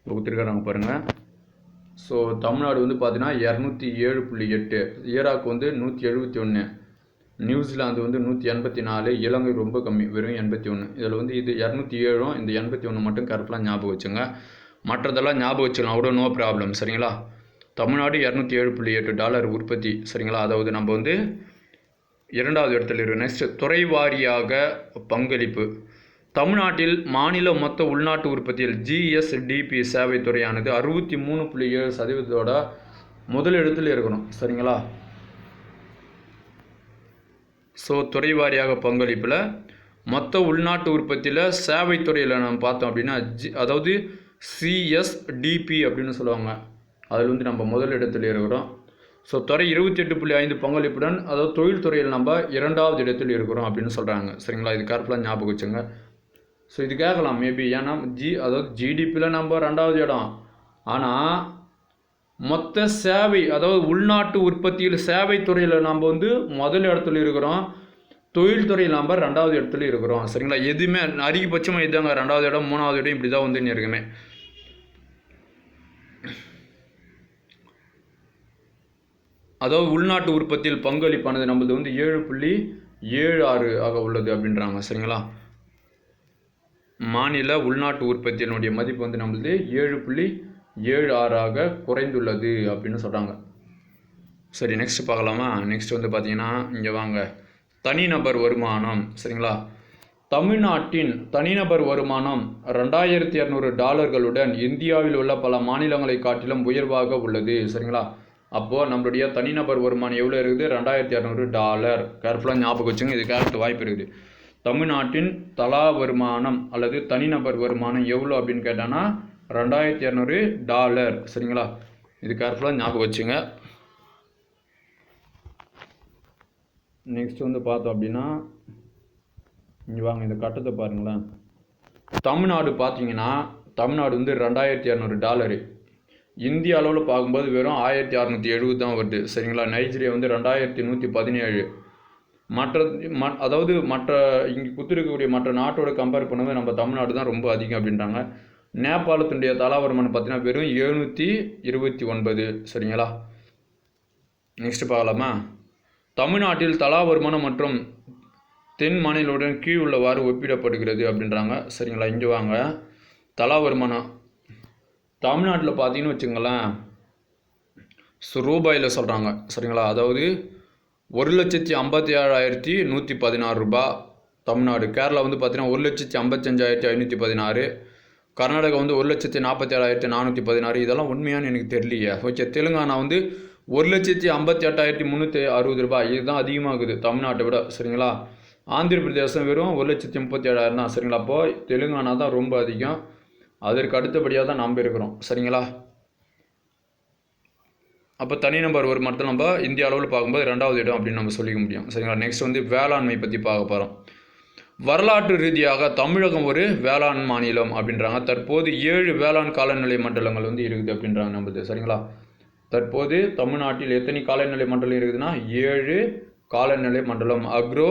கொடுத்துருக்காங்க பாருங்கள். ஸோ தமிழ்நாடு வந்து பார்த்தீங்கன்னா 207.8, ஈராக் வந்து 171, நியூசிலாந்து வந்து 184, இலங்கை ரொம்ப கம்மி வெறும் 81. இதில் வந்து இது 207, இந்த 81 மட்டும் கரெக்டாக ஞாபகம் வச்சுங்க. மற்றதெல்லாம் ஞாபகம் வச்சுக்கலாம், அவ்வளோ நோ ப்ராப்ளம். சரிங்களா? தமிழ்நாடு 207.8 உற்பத்தி. சரிங்களா? அதாவது நம்ம வந்து 2வது இடத்துல இருக்கு. நெக்ஸ்ட் துறை வாரியாக பங்களிப்பு. தமிழ்நாட்டில் மாநில மொத்த உள்நாட்டு உற்பத்தியில் ஜிஎஸ்டிபி சேவைத்துறையானது 63.7% முதலிடத்தில் இருக்கணும். சரிங்களா? ஸோ துறை வாரியாக பங்களிப்பில் மொத்த உள்நாட்டு உற்பத்தியில் சேவைத்துறையில் நம்ம பார்த்தோம் அப்படின்னா அதாவது சிஎஸ்டிபி அப்படின்னு சொல்லுவாங்க. அதில் வந்து நம்ம முதலிடத்தில் இருக்கிறோம். ஸோ துறை 28.5 பங்களிப்புடன், அதாவது தொழில் துறையில் நம்ம 2வது இடத்தில் இருக்கிறோம் அப்படின்னு சொல்கிறாங்க. சரிங்களா, இது கரெக்டாக ஞாபகம் வச்சுங்க. ஸோ இது கேட்கலாம் மேபி, ஏன்னா அதாவது ஜிடிபியில் நம்ம 2வது இடம், ஆனால் மொத்த சேவை, அதாவது உள்நாட்டு உற்பத்தியில் சேவை துறையில் நம்ம வந்து முதல் இடத்துல இருக்கிறோம், தொழில்துறையில் நம்ம 2வது இடத்துல இருக்கிறோம். சரிங்களா, எதுவுமே அதிகபட்சமாக இதுதாங்க 2வது இடம் 3வது இடம் இப்படி தான் வந்து இருக்குமே. அதாவது உள்நாட்டு உற்பத்தியில் பங்களிப்பானது நம்மளது வந்து 7.76 ஆக உள்ளது அப்படின்றாங்க. சரிங்களா, மாநில உள்நாட்டு உற்பத்தியினுடைய மதிப்பு வந்து நம்மளது 7.76 குறைந்துள்ளது அப்படின்னு சொல்கிறாங்க. சரி, நெக்ஸ்ட் பார்க்கலாமா? நெக்ஸ்ட் வந்து பார்த்தீங்கன்னா, இங்கே வாங்க, தனிநபர் வருமானம். சரிங்களா, தமிழ்நாட்டின் தனிநபர் வருமானம் $2,200 இந்தியாவில் உள்ள பல மாநிலங்களை காட்டிலும் உயர்வாக உள்ளது. சரிங்களா, அப்போது நம்மளுடைய தனிநபர் வருமானம் எவ்வளோ இருக்குது? $2,200. கேர்ஃபுல்லாக ஞாபகம் வச்சுங்க, இது கரெக்ட் வாய்ப்பு இருக்குது. தமிழ்நாட்டின் தலா வருமானம் அல்லது தனிநபர் வருமானம் எவ்வளோ அப்படின்னு கேட்டான்னா $2,200. சரிங்களா, இது கேர்ஃபுல்லாக ஞாபகம் வச்சுங்க. நெக்ஸ்ட் வந்து பார்த்தோம் அப்படின்னா, இங்கே வாங்க, இந்த கட்டத்தை பாருங்களேன். தமிழ்நாடு பார்த்தீங்கன்னா, தமிழ்நாடு வந்து $2,200. இந்திய அளவில் பார்க்கும்போது வெறும் 1,670 தான் வருது. சரிங்களா, நைஜீரியா வந்து 2,117. அதாவது மற்ற இங்கே குத்திருக்கக்கூடிய மற்ற நாட்டோட கம்பேர் பண்ணும்போது நம்ம தமிழ்நாடு தான் ரொம்ப அதிகம் அப்படின்றாங்க. நேபாளத்தினுடைய தலா வருமானம் பார்த்தீங்கன்னா வெறும் 729. சரிங்களா, நெக்ஸ்ட் பார்க்கலாமா? தமிழ்நாட்டில் தலா வருமானம் மற்றும் தென் மாநிலத்துடன் கீழ் உள்ளவாறு ஒப்பிடப்படுகிறது அப்படின்றாங்க. சரிங்களா, இங்கே வாங்க, தலா வருமானம் தமிழ்நாட்டில் பார்த்தீங்கன்னு வச்சுங்களேன், ரூபாயில் சொல்கிறாங்க. சரிங்களா, அதாவது 1,57,116 ரூபாய் தமிழ்நாடு. கேரளா வந்து பார்த்தீங்கன்னா 1,55,516. கர்நாடகா வந்து 1,47,416. இதெல்லாம் உண்மையானு எனக்கு தெரியலையே. ஓகே, தெலுங்கானா வந்து 1,58,360 ரூபாய். இதுதான் அதிகமாகுது தமிழ்நாட்டை விட. சரிங்களா, ஆந்திர பிரதேசம் வெறும் 1,37,000 தான். சரிங்களா, அப்போது தெலுங்கானா தான் ரொம்ப அதிகம், அதற்கு அடுத்தபடியாக தான் நம்ம இருக்கிறோம். சரிங்களா, அப்போ தனிநபர் வருமானத்தில் நம்ம இந்திய அளவில் பார்க்கும்போது 2வது இடம் அப்படின்னு நம்ம சொல்லிக்க முடியும். சரிங்களா, நெக்ஸ்ட் வந்து வேளாண்மை பற்றி பார்க்க போகிறோம். வரலாற்று ரீதியாக தமிழகம் ஒரு வேளாண் மாநிலம் அப்படின்றாங்க. தற்போது 7 வேளாண் காலநிலை மண்டலங்கள் வந்து இருக்குது அப்படின்றாங்க நம்மளுது. சரிங்களா, தற்போது தமிழ்நாட்டில் எத்தனை காலநிலை மண்டலம் இருக்குதுன்னா 7 காலநிலை மண்டலம், அக்ரோ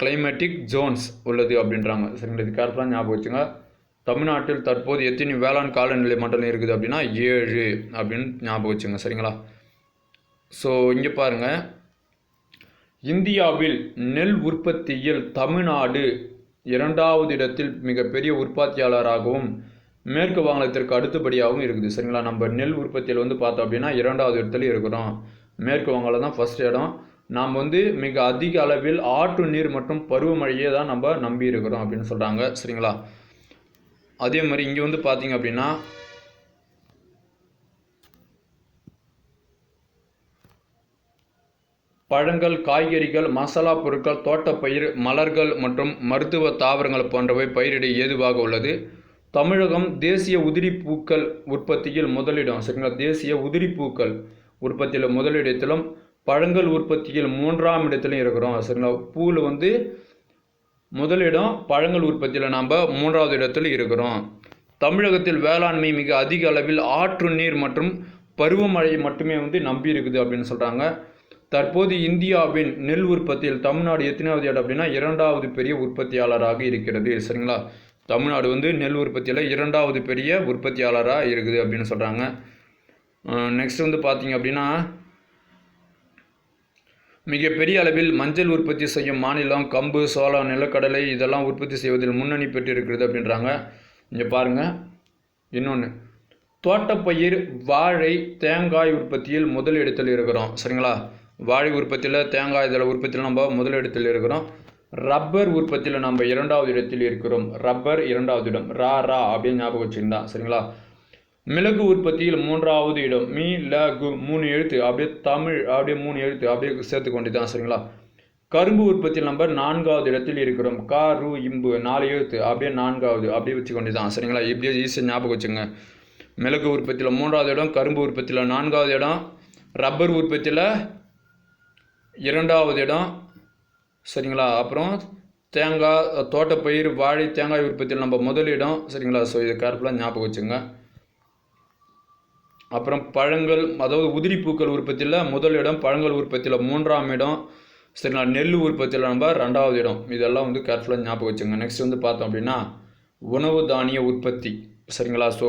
கிளைமேட்டிக் ஜோன்ஸ் உள்ளது அப்படின்றாங்க. சரிங்களா, இது கேர்ஃபுல்லாக ஞாபகம் வச்சுங்க. தமிழ்நாட்டில் தற்போது எத்தனை வேளாண் காலநிலை மண்டலம் இருக்குது அப்படின்னா 7 அப்படின்னு ஞாபகம் வச்சுங்க. சரிங்களா, ஸோ இங்கே பாருங்கள், இந்தியாவில் நெல் உற்பத்தியில் தமிழ்நாடு 2வது இடத்தில் மிகப்பெரிய உற்பத்தியாளராகவும் மேற்கு வங்கத்திற்கு அடுத்தபடியாகவும் இருக்குது. சரிங்களா, நம்ம நெல் உற்பத்தியில் வந்து பார்த்தோம் அப்படின்னா 2வது இடத்துல இருக்கிறோம். மேற்கு வங்காளம் தான் ஃபர்ஸ்ட் இடம். நாம் வந்து மிக அதிக அளவில் ஆற்று நீர் மற்றும் பருவமழையே தான் நம்ம நம்பி இருக்கிறோம் அப்படின்னு சொல்கிறாங்க. சரிங்களா, அதே மாதிரி இங்கே வந்து பார்த்தீங்க அப்படின்னா பழங்கள், காய்கறிகள், மசாலா பொருட்கள், தோட்டப்பயிர், மலர்கள் மற்றும் மருத்துவ தாவரங்கள் போன்றவை பயிரிட ஏதுவாக உள்ளது. தமிழகம் தேசிய உதிரிப்பூக்கள் உற்பத்தியில் முதலிடம். சரிங்களா, தேசிய உதிரிப்பூக்கள் உற்பத்தியில் முதலிடத்திலும் பழங்கள் உற்பத்தியில் 3ஆம் இடத்திலும் இருக்கிறோம். சரிங்களா, பூவில் வந்து முதலிடம், பழங்கள் உற்பத்தியில் நாம் 3வது இடத்தில் இருக்கிறோம். தமிழகத்தில் வேளாண்மை மிக அதிக அளவில் ஆற்று நீர் மற்றும் பருவமழை மட்டுமே வந்து நம்பி இருக்குது அப்படின்னு சொல்கிறாங்க. தற்போது இந்தியாவின் நெல் உற்பத்தியில் தமிழ்நாடு எத்தனாவது இடம் அப்படின்னா 2வது பெரிய உற்பத்தியாளராக இருக்கிறது. சரிங்களா, தமிழ்நாடு வந்து நெல் உற்பத்தியில் 2வது பெரிய உற்பத்தியாளராக இருக்குது அப்படின்னு சொல்கிறாங்க. நெக்ஸ்ட் வந்து பார்த்தீங்க அப்படின்னா மிகப்பெரிய அளவில் மஞ்சள் உற்பத்தி செய்யும் மாநிலம் கம்பு, சோளம், நிலக்கடலை இதெல்லாம் உற்பத்தி செய்வதில் முன்னணி பெற்று இருக்கிறது அப்படின்றாங்க. இங்கே பாருங்கள், இன்னொன்று தோட்டப்பயிர், வாழை, தேங்காய் உற்பத்தியில் முதலிடத்தில் இருக்கிறோம். சரிங்களா, வாழை உற்பத்தியில், தேங்காய் இதழ் உற்பத்தியில் நம்ம முதலிடத்தில் இருக்கிறோம். ரப்பர் உற்பத்தியில் நம்ம 2வது இடத்தில் இருக்கிறோம். ரப்பர் 2வது இடம், ரா அப்படின்னு ஞாபகம் வச்சுருந்தா. சரிங்களா, மிளகு உற்பத்தியில் 3வது இடம், மீ ல கு 3 எழுத்து அப்படியே தமிழ் அப்படியே 3 எழுத்து அப்படியே சேர்த்து கொண்டு தான். சரிங்களா, கரும்பு உற்பத்தியில் நம்ம 4வது இடத்தில் இருக்கிறோம். கா ரு இம்பு 4 எழுத்து அப்படியே 4வது அப்படியே வச்சு கொண்டு தான். சரிங்களா, இப்படியே ஈஸியாக ஞாபகம் வச்சுங்க. மிளகு உற்பத்தியில் 3வது இடம், கரும்பு உற்பத்தியில் 4வது இடம், ரப்பர் உற்பத்தியில் 2வது இடம். சரிங்களா. அப்புறம் தேங்காய், தோட்டப்பயிர், வாழை, தேங்காய் உற்பத்தியில் நம்ம முதலிடம். சரிங்களா. ஸோ இது கேர்ஃபுல்லாக ஞாபகம் வச்சுங்க. அப்புறம் பழங்கள், அதாவது உதிரிப்பூக்கள் உற்பத்தியில் முதலிடம், பழங்கள் உற்பத்தியில் 3ஆம் இடம். சரிங்களா. நெல் உற்பத்தியில் நம்ம 2வது இடம். இதெல்லாம் வந்து கேர்ஃபுல்லாக ஞாபகம் வச்சுங்க. நெக்ஸ்ட் வந்து பார்த்தோம் அப்படின்னா உணவு தானிய உற்பத்தி. சரிங்களா. ஸோ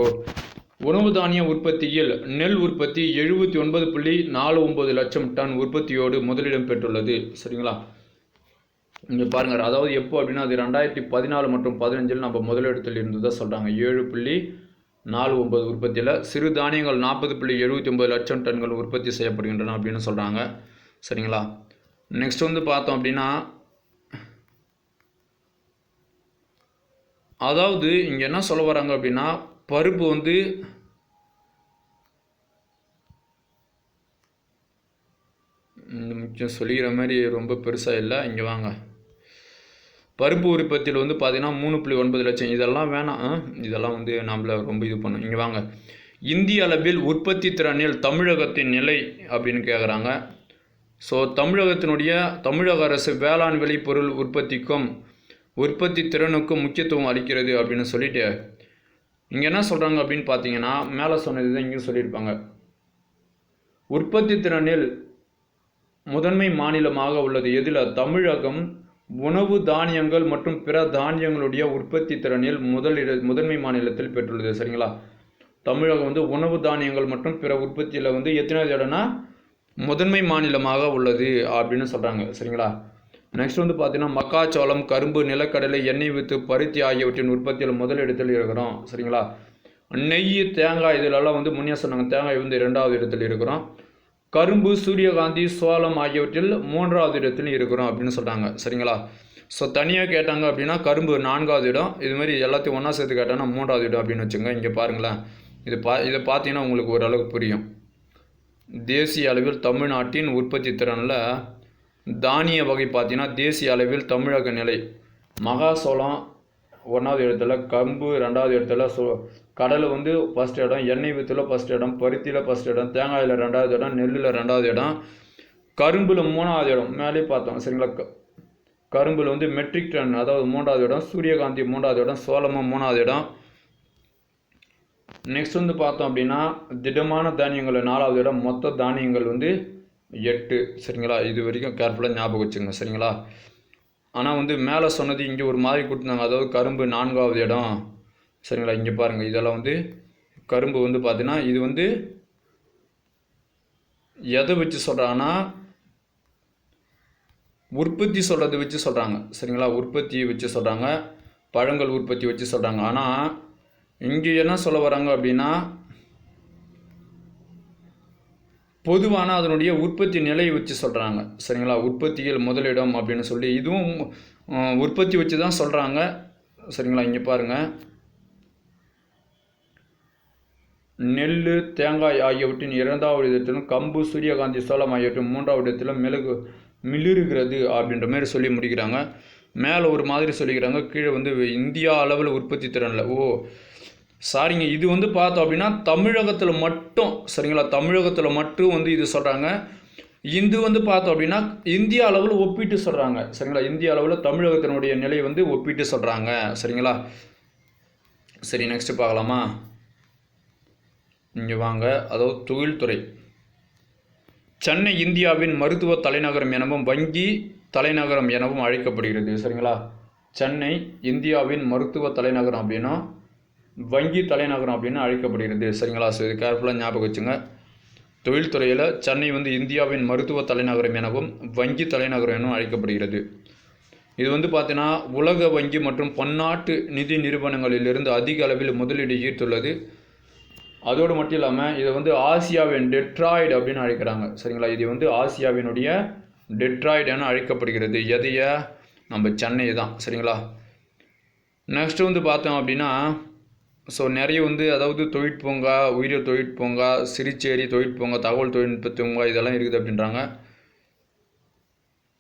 உணவு தானிய உற்பத்தியில் நெல் உற்பத்தி 79.49 லட்சம் டன் உற்பத்தியோடு முதலிடம் பெற்றுள்ளது. சரிங்களா. இங்கே பாருங்கள், அதாவது எப்போ அப்படின்னா அது 2014 மற்றும் 15 நம்ம முதலிடத்தில் இருந்ததாக சொல்கிறாங்க. 7.49 உற்பத்தியில் சிறு தானியங்கள் 40.79 லட்சம் டன்கள் உற்பத்தி செய்யப்படுகின்றன அப்படின்னு சொல்கிறாங்க. சரிங்களா. நெக்ஸ்ட் வந்து பார்த்தோம் அப்படின்னா, அதாவது இங்கே என்ன சொல்ல வராங்க அப்படின்னா, பருப்பு வந்து முக்கியம் சொல்லிக்கிற மாதிரி ரொம்ப பெருசாக இல்லை. இங்கே வாங்க, பருப்பு உற்பத்தியில் வந்து பார்த்தீங்கன்னா 3.9 லட்சம். இதெல்லாம் வேணாம், இதெல்லாம் வந்து நம்மள ரொம்ப இது பண்ணும். இங்கே வாங்க, இந்திய அளவில் உற்பத்தி திறனில் தமிழகத்தின் நிலை அப்படின்னு கேட்குறாங்க. ஸோ தமிழக அரசு வேளாண் விளைபொருள் உற்பத்திக்கும் உற்பத்தி திறனுக்கும் முக்கியத்துவம் அளிக்கிறது அப்படின்னு சொல்லிட்டு இங்கே என்ன சொல்கிறாங்க அப்படின்னு பார்த்தீங்கன்னா, மேலே சொன்னது தான் இங்கேயும் சொல்லியிருப்பாங்க. உற்பத்தி திறனில் முதன்மை மாநிலமாக உள்ளது எதில்? தமிழகம் உணவு தானியங்கள் மற்றும் பிற தானியங்களுடைய உற்பத்தி திறனில் முதன்மை மாநிலத்தில் பெற்றுள்ளது. சரிங்களா. தமிழகம் வந்து உணவு தானியங்கள் மற்றும் பிற உற்பத்தியில் வந்து எத்தனாவது இடம்னா முதன்மை மாநிலமாக உள்ளது அப்படின்னு சொல்கிறாங்க. சரிங்களா. நெக்ஸ்ட் வந்து பார்த்தீங்கன்னா மக்காச்சோளம், கரும்பு, நிலக்கடலை, எண்ணெய் வித்து, பருத்தி ஆகியவற்றின் உற்பத்தியில் முதலிடத்தில் இருக்கிறோம். சரிங்களா. நெய், தேங்காய் இதிலெல்லாம் வந்து முன்னே சொன்னாங்க, தேங்காய் வந்து 2வது இடத்தில் இருக்கிறோம். கரும்பு, சூரியகாந்தி, சோளம் ஆகியவற்றில் 3வது இடத்தில் இருக்கிறோம் அப்படின்னு சொல்கிறாங்க. சரிங்களா. ஸோ தனியாக கேட்டாங்க அப்படின்னா கரும்பு 4வது இடம், இதுமாதிரி எல்லாத்தையும் ஒன்றா சேர்த்து கேட்டாங்கன்னா 3வது இடம் அப்படின்னு வச்சுங்க. இங்கே பாருங்களேன், இதை பார்த்தீங்கன்னா உங்களுக்கு ஓரளவுக்கு புரியும். தேசிய அளவில் தமிழ்நாட்டின் உற்பத்தி திறனில் தானிய வகை பார்த்தீங்கன்னா தேசிய அளவில் தமிழக நிலை மகாசோளம் 1வது இடத்துல, கம்பு 2வது இடத்துல, கடலை வந்து ஃபஸ்ட் இடம், எண்ணெய் வித்தில் ஃபஸ்ட் இடம், பருத்தியில் ஃபஸ்ட் இடம், தேங்காயில் 2வது இடம், நெல்லில் 2வது இடம், கரும்பில் 3வது இடம் மேலே பார்த்தோம். சரிங்களா. கரும்பில் வந்து மெட்ரிக் டன் அதாவது 3வது இடம், சூரியகாந்தி 3வது இடம், சோளமும் 3வது இடம். நெக்ஸ்ட் வந்து பார்த்தோம் அப்படின்னா திடமான தானியங்கள் 4வது இடம், மொத்த தானியங்கள் வந்து 8. சரிங்களா. இது வரைக்கும் கேர்ஃபுல்லாக ஞாபகம் வச்சுங்க. சரிங்களா. ஆனால் வந்து மேலே சொன்னது இங்கே ஒரு மாதிரி கொடுத்துருந்தாங்க, அதாவது கரும்பு 4வது இடம். சரிங்களா. இங்கே பாருங்கள், இதெல்லாம் வந்து கரும்பு வந்து பார்த்தீங்கன்னா இது வந்து எதை வச்சு சொல்கிறாங்கன்னா உற்பத்தி சொல்கிறத வச்சு சொல்கிறாங்க. சரிங்களா. உற்பத்தியை வச்சு சொல்கிறாங்க, பழங்கள் உற்பத்தி வச்சு சொல்கிறாங்க. ஆனால் இங்கே என்ன சொல்ல வராங்க அப்படின்னா பொதுவான அதனுடைய உற்பத்தி நிலையை வச்சு சொல்கிறாங்க. சரிங்களா. உற்பத்தியில் முதலிடம் அப்படின்னு சொல்லி இதுவும் உற்பத்தி வச்சு தான் சொல்கிறாங்க. சரிங்களா. இங்கே பாருங்கள், நெல், தேங்காய் ஆகியவற்றின் 2வது இடத்திலும் கம்பு, சூரியகாந்தி, சோளம் ஆகியவற்றின் 3வது இடத்திலும் மிளிர்கிறது அப்படின்ற மாதிரி சொல்லி முடிக்கிறாங்க. மேலே ஒரு மாதிரி சொல்லிக்கிறாங்க, கீழே வந்து இந்தியா அளவில் உற்பத்தி திறனில். சாரிங்க, இது வந்து பார்த்தோம் அப்படின்னா தமிழகத்தில் மட்டும். சரிங்களா. தமிழகத்தில் மட்டும் வந்து இது சொல்கிறாங்க. இது வந்து பார்த்தோம் அப்படின்னா இந்தியா அளவில் ஒப்பிட்டு சொல்கிறாங்க. சரிங்களா. இந்திய அளவில் தமிழகத்தினுடைய நிலை வந்து ஒப்பிட்டு சொல்கிறாங்க. சரிங்களா. சரி, நெக்ஸ்ட் பார்க்கலாமா? இங்கே வாங்க, அதாவது தொழில்துறை. சென்னை இந்தியாவின் மருத்துவ தலைநகரம் எனவும் வங்கி தலைநகரம் எனவும் அழைக்கப்படுகிறது. சரிங்களா. சென்னை இந்தியாவின் மருத்துவ தலைநகரம் அப்படின்னா வங்கி தலைநகரம் அப்படின்னு அழைக்கப்படுகிறது. சரிங்களா. ஸோ இது கேர்ஃபுல்லாக ஞாபகம் வச்சுங்க. தொழில்துறையில் சென்னை வந்து இந்தியாவின் மருத்துவ தலைநகரம் எனவும் வங்கி தலைநகரம் எனவும் அழைக்கப்படுகிறது. இது வந்து பார்த்தீங்கன்னா உலக வங்கி மற்றும் பன்னாட்டு நிதி நிறுவனங்களிலிருந்து அதிக அளவில் முதலீடு ஈர்த்துள்ளது. அதோடு மட்டும் இல்லாமல் இதை வந்து ஆசியாவின் டெட்ராய்டு அப்படின்னு அழைக்கிறாங்க. சரிங்களா. இது வந்து ஆசியாவினுடைய டெட்ராய்டு என அழைக்கப்படுகிறது. எதைய? நம்ம சென்னை தான். சரிங்களா. நெக்ஸ்ட்டு வந்து பார்த்தோம் அப்படின்னா ஸோ நிறைய வந்து அதாவது தொழிற்பூங்கா, உயிரியல் தொழிற்பூங்கா, சிறுச்சேரி தொழிற்பூங்கா, தகவல் தொழில்நுட்ப பூங்கா இதெல்லாம் இருக்குது அப்படின்றாங்க.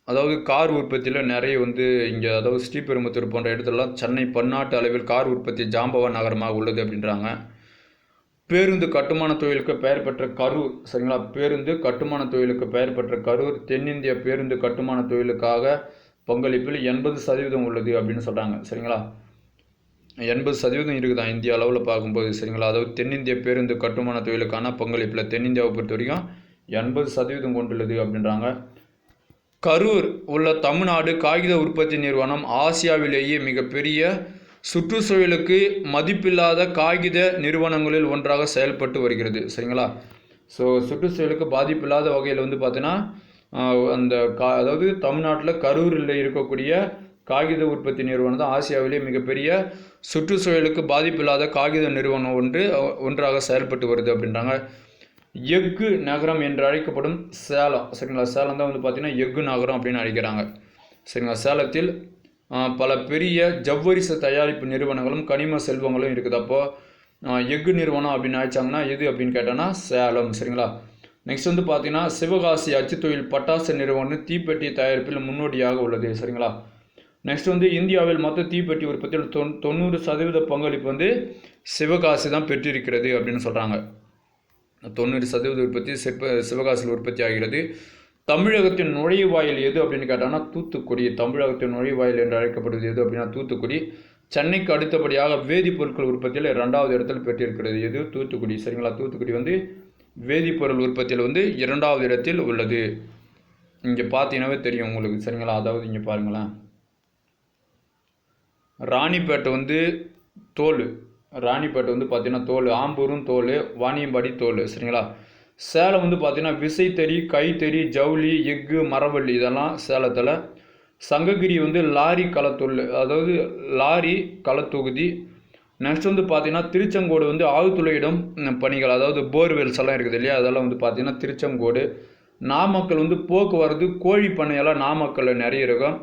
அதாவது கார் உற்பத்தியில் நிறைய வந்து இங்கே அதாவது ஸ்ரீபெரும்புத்தூர் போன்ற இடத்துலலாம் சென்னை பன்னாட்டு அளவில் கார் உற்பத்தி ஜாம்பவான் நகரமாக உள்ளது அப்படின்றாங்க. பேருந்து கட்டுமான தொழிலுக்கு பெயர் பெற்ற கரூர். சரிங்களா, பேருந்து கட்டுமான தொழிலுக்கு பெயர் பெற்ற கரூர் தென்னிந்திய பேருந்து கட்டுமான தொழிலுக்காக பங்களிப்பில் 80% உள்ளது அப்படின்னு சொல்கிறாங்க. சரிங்களா, 80% இருக்குதா இந்திய அளவில் பார்க்கும்போது. சரிங்களா, அதாவது தென்னிந்திய பேருந்து கட்டுமான தொழிலுக்கான பங்களிப்பில் தென்னிந்தியாவை பொறுத்த வரைக்கும் 80% கொண்டுள்ளது அப்படின்றாங்க. கரூர் உள்ள தமிழ்நாடு காகித உற்பத்தி நிறுவனம் ஆசியாவிலேயே மிகப்பெரிய சுற்றுச்சூழலுக்கு மதிப்பில்லாத காகித நிறுவனங்களில் ஒன்றாக செயல்பட்டு வருகிறது. சரிங்களா, ஸோ சுற்றுச்சூழலுக்கு பாதிப்பில்லாத வகையில் வந்து பார்த்தீங்கன்னா அந்த அதாவது தமிழ்நாட்டில் கரூரில் இருக்கக்கூடிய காகித உற்பத்தி நிறுவனம் தான் ஆசியாவிலே மிகப்பெரிய சுற்றுச்சூழலுக்கு பாதிப்பில்லாத காகித நிறுவனம் ஒன்றாக செயல்பட்டு வருது அப்படின்றாங்க. எஃகு நகரம் என்று அழைக்கப்படும் சேலம். சரிங்களா, சேலம் தான் வந்து பார்த்திங்கன்னா எஃகு நகரம் அப்படின்னு அழைக்கிறாங்க. சரிங்களா, சேலத்தில் பல பெரிய ஜவ்வரிசு தயாரிப்பு நிறுவனங்களும் கனிம செல்வங்களும் இருக்குது. அப்போது எஃகு நிறுவனம் அப்படின்னு அழைச்சாங்கன்னா எது அப்படின்னு கேட்டோன்னா சேலம். சரிங்களா, நெக்ஸ்ட் வந்து பார்த்தீங்கன்னா சிவகாசி அச்சுத்தொழில் பட்டாசு நிறுவனம் தீப்பெட்டி தயாரிப்பில் முன்னோடியாக உள்ளது. சரிங்களா, நெக்ஸ்ட் வந்து இந்தியாவில் மொத்த தீப்பெட்டி உற்பத்தியில் 90% பங்களிப்பு வந்து சிவகாசி தான் பெற்றிருக்கிறது அப்படின்னு சொல்கிறாங்க. 90% உற்பத்தி சிவகாசியில் உற்பத்தி ஆகிறது. தமிழகத்தின் நுழைவாயில் எது அப்படின்னு கேட்டாங்கன்னா தூத்துக்குடி. தமிழகத்தின் நுழைவாயில் என்று அழைக்கப்படுவது எது அப்படின்னா தூத்துக்குடி. சென்னைக்கு அடுத்தபடியாக வேதிப்பொருட்கள் உற்பத்தியில் 2வது இடத்தில் பெற்றிருக்கிறது எது? தூத்துக்குடி. சரிங்களா, தூத்துக்குடி வந்து வேதிப்பொருள் உற்பத்தியில் வந்து 2வது இடத்தில் உள்ளது. இங்கே பார்த்தீங்கன்னாவே தெரியும் உங்களுக்கு. சரிங்களா, அதாவது இங்கே பாருங்களேன், ராணிப்பேட்டை வந்து தோல். ராணிப்பேட்டை வந்து பார்த்தீங்கன்னா தோல், ஆம்பூரும் தோல், வாணியம்பாடி தோல். சரிங்களா, சேலம் வந்து பார்த்தீங்கன்னா விசைத்தறி, கைத்தறி, ஜவுளி, எஃகு, மரவள்ளி இதெல்லாம் சேலத்தில். சங்ககிரி வந்து லாரி களத்தொழில், அதாவது லாரி களத்தொகுதி. நெக்ஸ்ட் வந்து பார்த்தீங்கன்னா திருச்செங்கோடு வந்து ஆழ்துளையிடும் பணிகள், அதாவது போர்வெல்ஸ் எல்லாம் இருக்குது இல்லையா, அதெல்லாம் வந்து பார்த்தீங்கன்னா திருச்செங்கோடு. நாமக்கல் வந்து போக்குவரத்து, கோழி பண்ணையெல்லாம் நாமக்கல்லில் நிறைய இருக்கும்.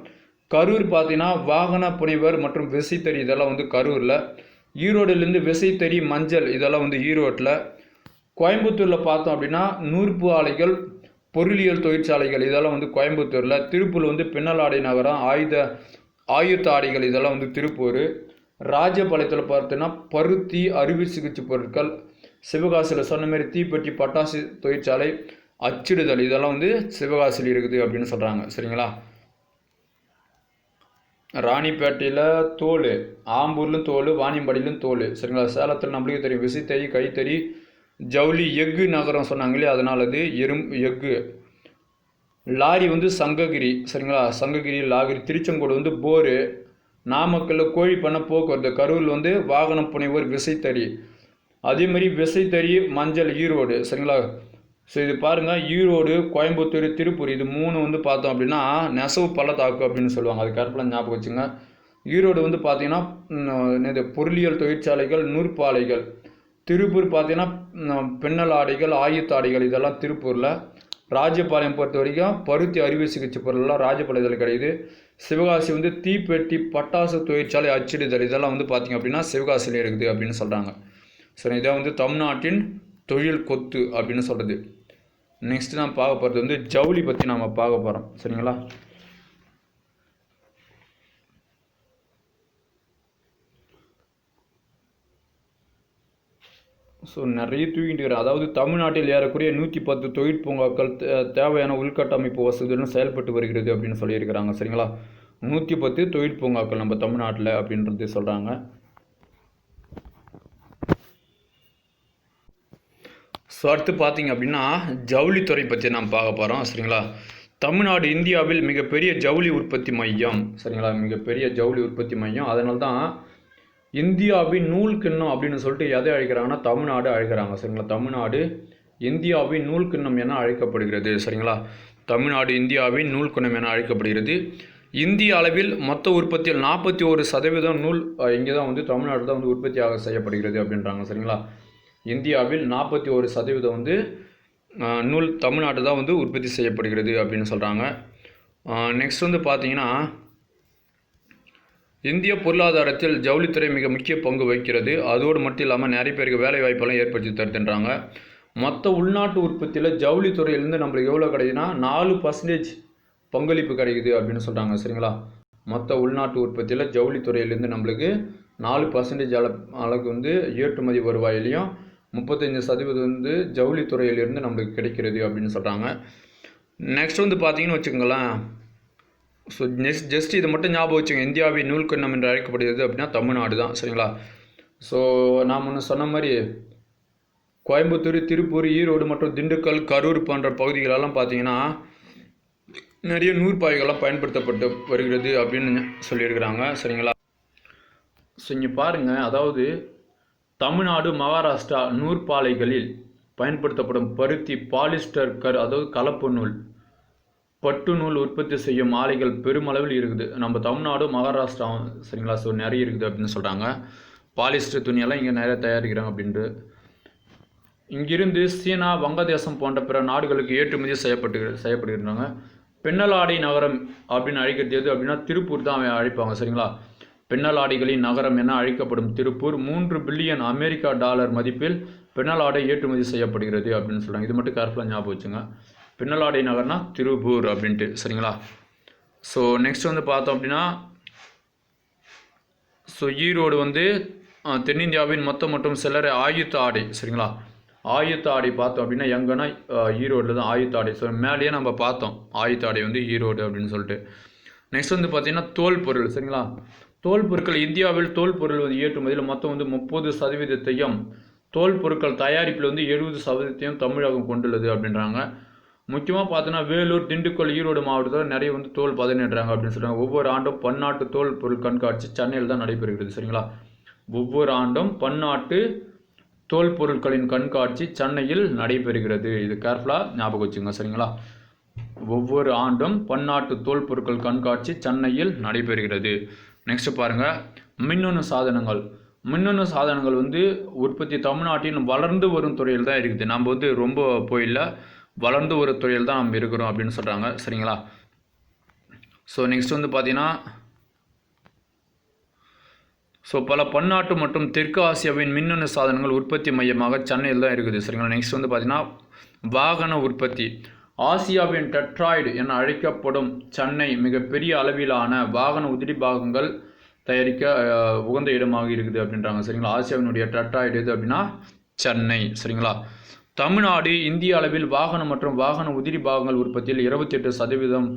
கரூர் பார்த்தீங்கன்னா வாகன புனைவர் மற்றும் விசைத்தறி இதெல்லாம் வந்து கரூரில். ஈரோடுலேருந்து விசைத்தறி, மஞ்சள் இதெல்லாம் வந்து ஈரோட்டில். கோயம்புத்தூரில் பார்த்தோம் அப்படின்னா நூற்பு ஆலைகள், பொருளியல் தொழிற்சாலைகள் இதெல்லாம் வந்து கோயம்புத்தூரில். திருப்பூர் வந்து பின்னலாடை நகரம், ஆயுத்த ஆடைகள் இதெல்லாம் வந்து திருப்பூர். ராஜபாளையத்தில் பார்த்தோன்னா பருத்தி, அறுவை சிகிச்சை பொருட்கள். சிவகாசியில் சொன்ன மாதிரி தீப்பெட்டி, பட்டாசு தொழிற்சாலை, அச்சிடுதல் இதெல்லாம் வந்து சிவகாசியில் இருக்குது அப்படின்னு சொல்கிறாங்க. சரிங்களா, ராணிப்பேட்டையில் தோல், ஆம்பூர்லையும் தோல், வாணியம்பாடியிலும் தோல். சரிங்களா, சேலத்தில் நம்மளுக்கு தெரியும் விசைத்தறி, கைத்தறி, ஜவுளி, எஃகு நகரம் சொன்னாங்களே அதனால அது எஃகு. லாரி வந்து சங்ககிரி. சரிங்களா, சங்ககிரி லாரி. திருச்செங்கோடு வந்து போரு. நாமக்கல்லில் கோழி பண்ண போக்குவரத்து. கரூரில் வந்து வாகனம் புனைவோர், விசைத்தறி. அதே மாதிரி விசைத்தறி, மஞ்சள் ஈரோடு. சரிங்களா, ஸோ இது பாருங்கள், ஈரோடு, கோயம்புத்தூர், திருப்பூர் இது 3 வந்து பார்த்தோம் அப்படின்னா நெசவு பள்ளத்தாக்கு அப்படின்னு சொல்லுவாங்க. அது கரெக்டாக ஞாபகம் வச்சுங்க. ஈரோடு வந்து பார்த்தீங்கன்னா பொருளியல் தொழிற்சாலைகள், நூற்பாலைகள். திருப்பூர் பார்த்தீங்கன்னா பின்னல் ஆடைகள், ஆயுத்த ஆடைகள் இதெல்லாம் திருப்பூரில். ராஜபாளையம் பொறுத்த வரைக்கும் பருத்தி, அறுவை சிகிச்சை பொருள்லாம் ராஜபாளையத்தில் கிடையாது. சிவகாசி வந்து தீப்பெட்டி, பட்டாசு தொழிற்சாலை, அச்சிடுதல் இதெல்லாம் வந்து பார்த்திங்க அப்படின்னா சிவகாசியில் இருக்குது அப்படின்னு சொல்கிறாங்க. ஸோ இதை வந்து தமிழ்நாட்டின் தொழில் கொத்து அப்படின்னு சொல்கிறது. நெக்ஸ்ட் நான் பார்க்க போகிறது வந்து ஜவுளி பற்றி நாம் பார்க்க போகிறோம். சரிங்களா, ஸோ நிறைய தூக்கிட்டு இருக்கிறேன். அதாவது தமிழ்நாட்டில் ஏறக்குறைய 110 தொழிற்பூங்காக்கள் தேவையான உள்கட்டமைப்பு வசதியுடன் செயல்பட்டு வருகிறது அப்படின்னு சொல்லியிருக்கிறாங்க. சரிங்களா, 110 தொழிற்பூங்காக்கள் நம்ம தமிழ்நாட்டில் அப்படின்றது சொல்கிறாங்க. ஸோ அடுத்து பார்த்தீங்க அப்படின்னா ஜவுளித்துறை பற்றி நாம் பார்க்க போகிறோம். சரிங்களா, தமிழ்நாடு இந்தியாவில் மிகப்பெரிய ஜவுளி உற்பத்தி மையம். சரிங்களா, மிகப்பெரிய ஜவுளி உற்பத்தி மையம். அதனால தான் இந்தியாவின் நூல் கிண்ணம் அப்படின்னு சொல்லிட்டு எதை அழைக்கிறாங்கன்னா தமிழ்நாடு அழைக்கிறாங்க. சரிங்களா, தமிழ்நாடு இந்தியாவின் நூல் கிண்ணம் என அழைக்கப்படுகிறது. சரிங்களா, தமிழ்நாடு இந்தியாவின் நூல் கிண்ணம் என அழைக்கப்படுகிறது. இந்திய அளவில் மொத்த உற்பத்தியில் 41% நூல் இங்கே தான் வந்து தமிழ்நாடு தான் வந்து உற்பத்தியாக செய்யப்படுகிறது அப்படின்றாங்க. சரிங்களா, இந்தியாவில் 41% வந்து நூல் தமிழ்நாடு தான் வந்து உற்பத்தி செய்யப்படுகிறது அப்படின்னு சொல்கிறாங்க. நெக்ஸ்ட் வந்து பார்த்தீங்கன்னா இந்திய பொருளாதாரத்தில் ஜவுளித்துறை மிக முக்கிய பங்கு வகிக்கிறது. அதோடு மட்டும் இல்லாமல் நிறைய பேருக்கு வேலை வாய்ப்பெல்லாம் ஏற்படுத்தி தருதுன்றாங்க. மொத்த உள்நாட்டு உற்பத்தியில் ஜவுளித்துறையிலேருந்து நம்மளுக்கு எவ்வளோ கிடைக்குதுன்னா 4% பங்களிப்பு கிடைக்குது அப்படின்னு சொல்கிறாங்க. சரிங்களா, மொத்த உள்நாட்டு உற்பத்தியில் ஜவுளித்துறையிலேருந்து நம்மளுக்கு 4% அளவுக்கு வந்து ஏற்றுமதி வருவாயிலையும் 35% வந்து ஜவுளித்துறையிலிருந்து நம்மளுக்கு கிடைக்கிறது அப்படின்னு சொல்கிறாங்க. நெக்ஸ்ட் வந்து பார்த்தீங்கன்னு வச்சுக்கோங்களேன், ஸோ ஜஸ்ட் இதை மட்டும் ஞாபகம் வச்சுங்க. இந்தியாவின் நூல்கண்டம் என்று அழைக்கப்படுகிறது அப்படின்னா தமிழ்நாடு தான். சரிங்களா? ஸோ நான் முன்ன சொன்ன மாதிரி கோயம்புத்தூர், திருப்பூர், ஈரோடு மற்றும் திண்டுக்கல், கரூர் போன்ற பகுதிகளெல்லாம் பார்த்தீங்கன்னா நிறைய நூற்பாய்கள்லாம் பயன்படுத்தப்பட்டு வருகிறது அப்படின்னு சொல்லியிருக்கிறாங்க. சரிங்களா? ஸோ இங்கே பாருங்கள், அதாவது தமிழ்நாடு, மகாராஷ்டிரா நூற்பாலைகளில் பயன்படுத்தப்படும் பருத்தி, பாலிஸ்டர் அதாவது கலப்பு நூல், பட்டு நூல் உற்பத்தி செய்யும் ஆலைகள் பெருமளவில் இருக்குது நம்ம தமிழ்நாடு, மகாராஷ்டிரா. சரிங்களா? ஸோ நிறைய இருக்குது அப்படின்னு சொல்கிறாங்க. பாலிஸ்டர் துணியெல்லாம் இங்கே நிறைய தயாரிக்கிறாங்க அப்படின்ட்டு. இங்கிருந்து சீனா, வங்கதேசம் போன்ற பிற நாடுகளுக்கு ஏற்றுமதி செய்யப்படுகிறாங்க. பின்னலாடை நகரம் அப்படின்னு அழைக்கிறது எது அப்படின்னா திருப்பூர் தான் அழைப்பாங்க. சரிங்களா? பின்னலாடைகளின் நகரம் என அழைக்கப்படும் திருப்பூர் 3 பில்லியன் அமெரிக்கா டாலர் மதிப்பில் பின்னலாடை ஏற்றுமதி செய்யப்படுகிறது அப்படின்னு சொல்கிறாங்க. இது மட்டும் கேர்ஃபுல்லாக ஞாபகம் வச்சுங்க. பின்னலாடை நகர்னா திருப்பூர் அப்படின்ட்டு. சரிங்களா? ஸோ நெக்ஸ்ட் வந்து பார்த்தோம் அப்படின்னா, ஸோ ஈரோடு வந்து தென்னிந்தியாவின் மொத்த மற்றும் சில்லறை ஆயுத்த ஆடை. சரிங்களா? ஆயுத்த ஆடை பார்த்தோம் அப்படின்னா எங்கன்னா ஈரோடில் தான் ஆயுத்த ஆடை. ஸோ மேலேயே நம்ம பார்த்தோம் ஆயுத்த ஆடை வந்து ஈரோடு அப்படின்னு சொல்லிட்டு. நெக்ஸ்ட் வந்து பார்த்தீங்கன்னா தோல் பொருள். சரிங்களா? தோல் பொருட்கள் இந்தியாவில் தோல் பொருள் வந்து ஏற்றுமதியில் மொத்தம் வந்து 30%, தோல் பொருட்கள் தயாரிப்பில் வந்து 70% தமிழகம் கொண்டுள்ளது அப்படின்றாங்க. முக்கியமாக பார்த்தோன்னா வேலூர், திண்டுக்கல், ஈரோடு மாவட்டத்தில் நிறைய வந்து தோல் பதனிடுறாங்க அப்படின்னு சொல்கிறாங்க. ஒவ்வொரு ஆண்டும் பன்னாட்டு தோல் பொருள் கண்காட்சி சென்னையில் தான் நடைபெறுகிறது. சரிங்களா? ஒவ்வொரு ஆண்டும் பன்னாட்டு தோல் பொருட்களின் கண்காட்சி சென்னையில் நடைபெறுகிறது. இது கேர்ஃபுல்லாக ஞாபகம் வச்சுங்க. சரிங்களா? ஒவ்வொரு ஆண்டும் பன்னாட்டு தோல் பொருட்கள் கண்காட்சி சென்னையில் நடைபெறுகிறது. நெக்ஸ்ட் பாருங்கள், மின்னணு சாதனங்கள். மின்னணு சாதனங்கள் வந்து உற்பத்தி தமிழ்நாட்டின் வளர்ந்து வரும் துறையில் தான் இருக்குது. நம்ம வந்து ரொம்ப போயில்லை, வளர்ந்து ஒரு துறையில் தான் நம்ம இருக்கிறோம் அப்படின்னு சொல்கிறாங்க. சரிங்களா? ஸோ நெக்ஸ்ட் வந்து பார்த்தீங்கன்னா, ஸோ பல பன்னாட்டு மற்றும் தெற்கு ஆசியாவின் மின்னணு சாதனங்கள் உற்பத்தி மையமாக சென்னையில் தான் இருக்குது. சரிங்களா? நெக்ஸ்ட் வந்து பார்த்தீங்கன்னா வாகன உற்பத்தி. ஆசியாவின் டெட்ராய்டு என அழைக்கப்படும் சென்னை மிகப்பெரிய அளவிலான வாகன உதிரி பாகங்கள் தயாரிக்க உகந்த இடமாக இருக்குது அப்படின்றாங்க. சரிங்களா? ஆசியாவினுடைய டெட்ராய்டு எது அப்படின்னா சென்னை. சரிங்களா? தமிழ்நாடு இந்திய அளவில் வாகனம் மற்றும் வாகன உதிரி பாகங்கள் உற்பத்தியில் 28%,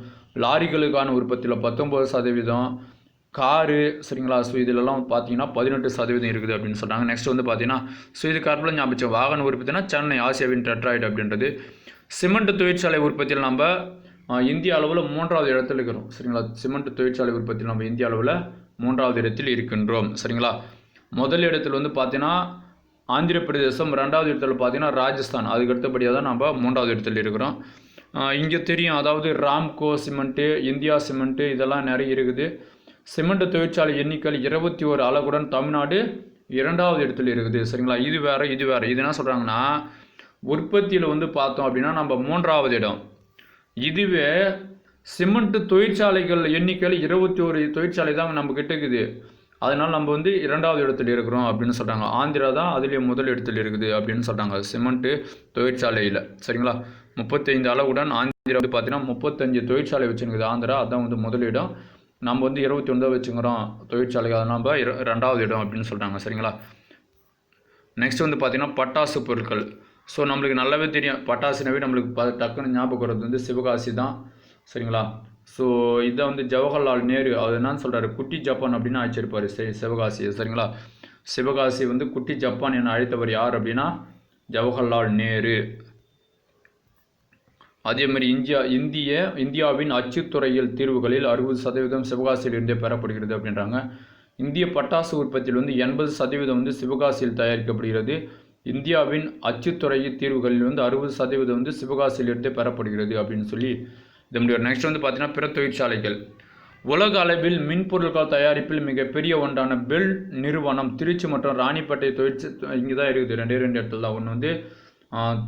லாரிகளுக்கான உற்பத்தியில் 19%, காரு. சரிங்களா? ஸோ இதிலெல்லாம் பார்த்தீங்கன்னா 18% இருக்குது அப்படின்னு சொல்கிறாங்க. நெக்ஸ்ட் வந்து பார்த்தீங்கன்னா, ஸோ இது கரெக்டாக ஞாபகம், வாகன உற்பத்தினா சென்னை ஆசியாவின் டெட்ராய்டு அப்படின்றது. சிமெண்ட் தொழிற்சாலை உற்பத்தியில் நம்ம இந்திய அளவில் 3வது இடத்தில் இருக்கிறோம். சரிங்களா? சிமெண்ட் தொழிற்சாலை உற்பத்தியில் நம்ம இந்திய அளவில் 3வது இடத்தில் இருக்கின்றோம். சரிங்களா? முதல் இடத்தில் வந்து பார்த்தீங்கன்னா ஆந்திர பிரதேசம், 2வது இடத்துல பார்த்தீங்கன்னா ராஜஸ்தான், அதுக்கு அடுத்தபடியாக தான் நம்ம 3வது இடத்தில் இருக்கிறோம். இங்கே தெரியும், அதாவது ராம்கோ சிமெண்ட்டு, இந்தியா சிமெண்ட்டு இதெல்லாம் நிறைய இருக்குது. சிமெண்ட் தொழிற்சாலை எண்ணிக்கை 21 அலகுடன் தமிழ்நாடு 2வது இடத்தில் இருக்குது. சரிங்களா? இது வேறு இது வேறு. இது என்ன சொல்கிறாங்கன்னா, உற்பத்தியில் வந்து பார்த்தோம் அப்படின்னா நம்ம 3வது இடம். இதுவே சிமெண்ட் தொழிற்சாலைகள் எண்ணிக்கையில் 21 தொழிற்சாலை தான் நம்ம கிட்ட இருக்குது. அதனால் நம்ம வந்து 2வது இடத்தில் இருக்கிறோம் அப்படின்னு சொல்கிறாங்க. ஆந்திரா தான் அதுலேயே முதல் இடத்தில் இருக்குது அப்படின்னு சொல்கிறாங்க சிமெண்ட்டு தொழிற்சாலையில். சரிங்களா? 35 அளவுடன் ஆந்திரா வந்து பார்த்தீங்கன்னா 35 தொழிற்சாலை வச்சுருக்குது ஆந்திரா. அதான் வந்து முதலிடம். நம்ம வந்து 21 தான் வச்சுக்கிறோம் தொழிற்சாலைகள், அதனால் நம்ம 2வது இடம் அப்படின்னு சொல்கிறாங்க. சரிங்களா? நெக்ஸ்ட் வந்து பார்த்தீங்கன்னா பட்டாசு பொருட்கள். ஸோ நம்மளுக்கு நல்லாவே தெரியும், பட்டாசுனாவே நம்மளுக்கு டக்குன்னு ஞாபகம் வர்றது வந்து சிவகாசி தான். சரிங்களா? ஸோ இதை வந்து ஜவஹர்லால் நேரு அவர் என்னன்னு சொல்கிறாரு, குட்டி ஜப்பான் அப்படின்னு அழைச்சிருப்பார் சிவகாசி. சரிங்களா? சிவகாசி வந்து குட்டி ஜப்பான் என அழைத்தவர் யார் அப்படின்னா ஜவஹர்லால் நேரு. அதேமாதிரி இந்தியாவின் அச்சுத்துறையில் தீர்வுகளில் 60% சிவகாசியில் இருந்தே பெறப்படுகிறது அப்படின்றாங்க. இந்திய பட்டாசு உற்பத்தியில் வந்து 80% வந்து சிவகாசியில் தயாரிக்கப்படுகிறது. இந்தியாவின் அச்சுத்துறை தீர்வுகளில் வந்து 60% வந்து சிவகாசியிலிருந்தே பெறப்படுகிறது அப்படின்னு சொல்லி இது முடியும். நெக்ஸ்ட் வந்து பார்த்தீங்கன்னா பிற தொழிற்சாலைகள். உலக அளவில் மின்பொருட்கள் தயாரிப்பில் மிகப்பெரிய ஒன்றான பெல் நிறுவனம் திருச்சி மற்றும் ராணிப்பேட்டை இங்கே தான் இருக்குது. 2 இடத்துல தான். ஒன்று வந்து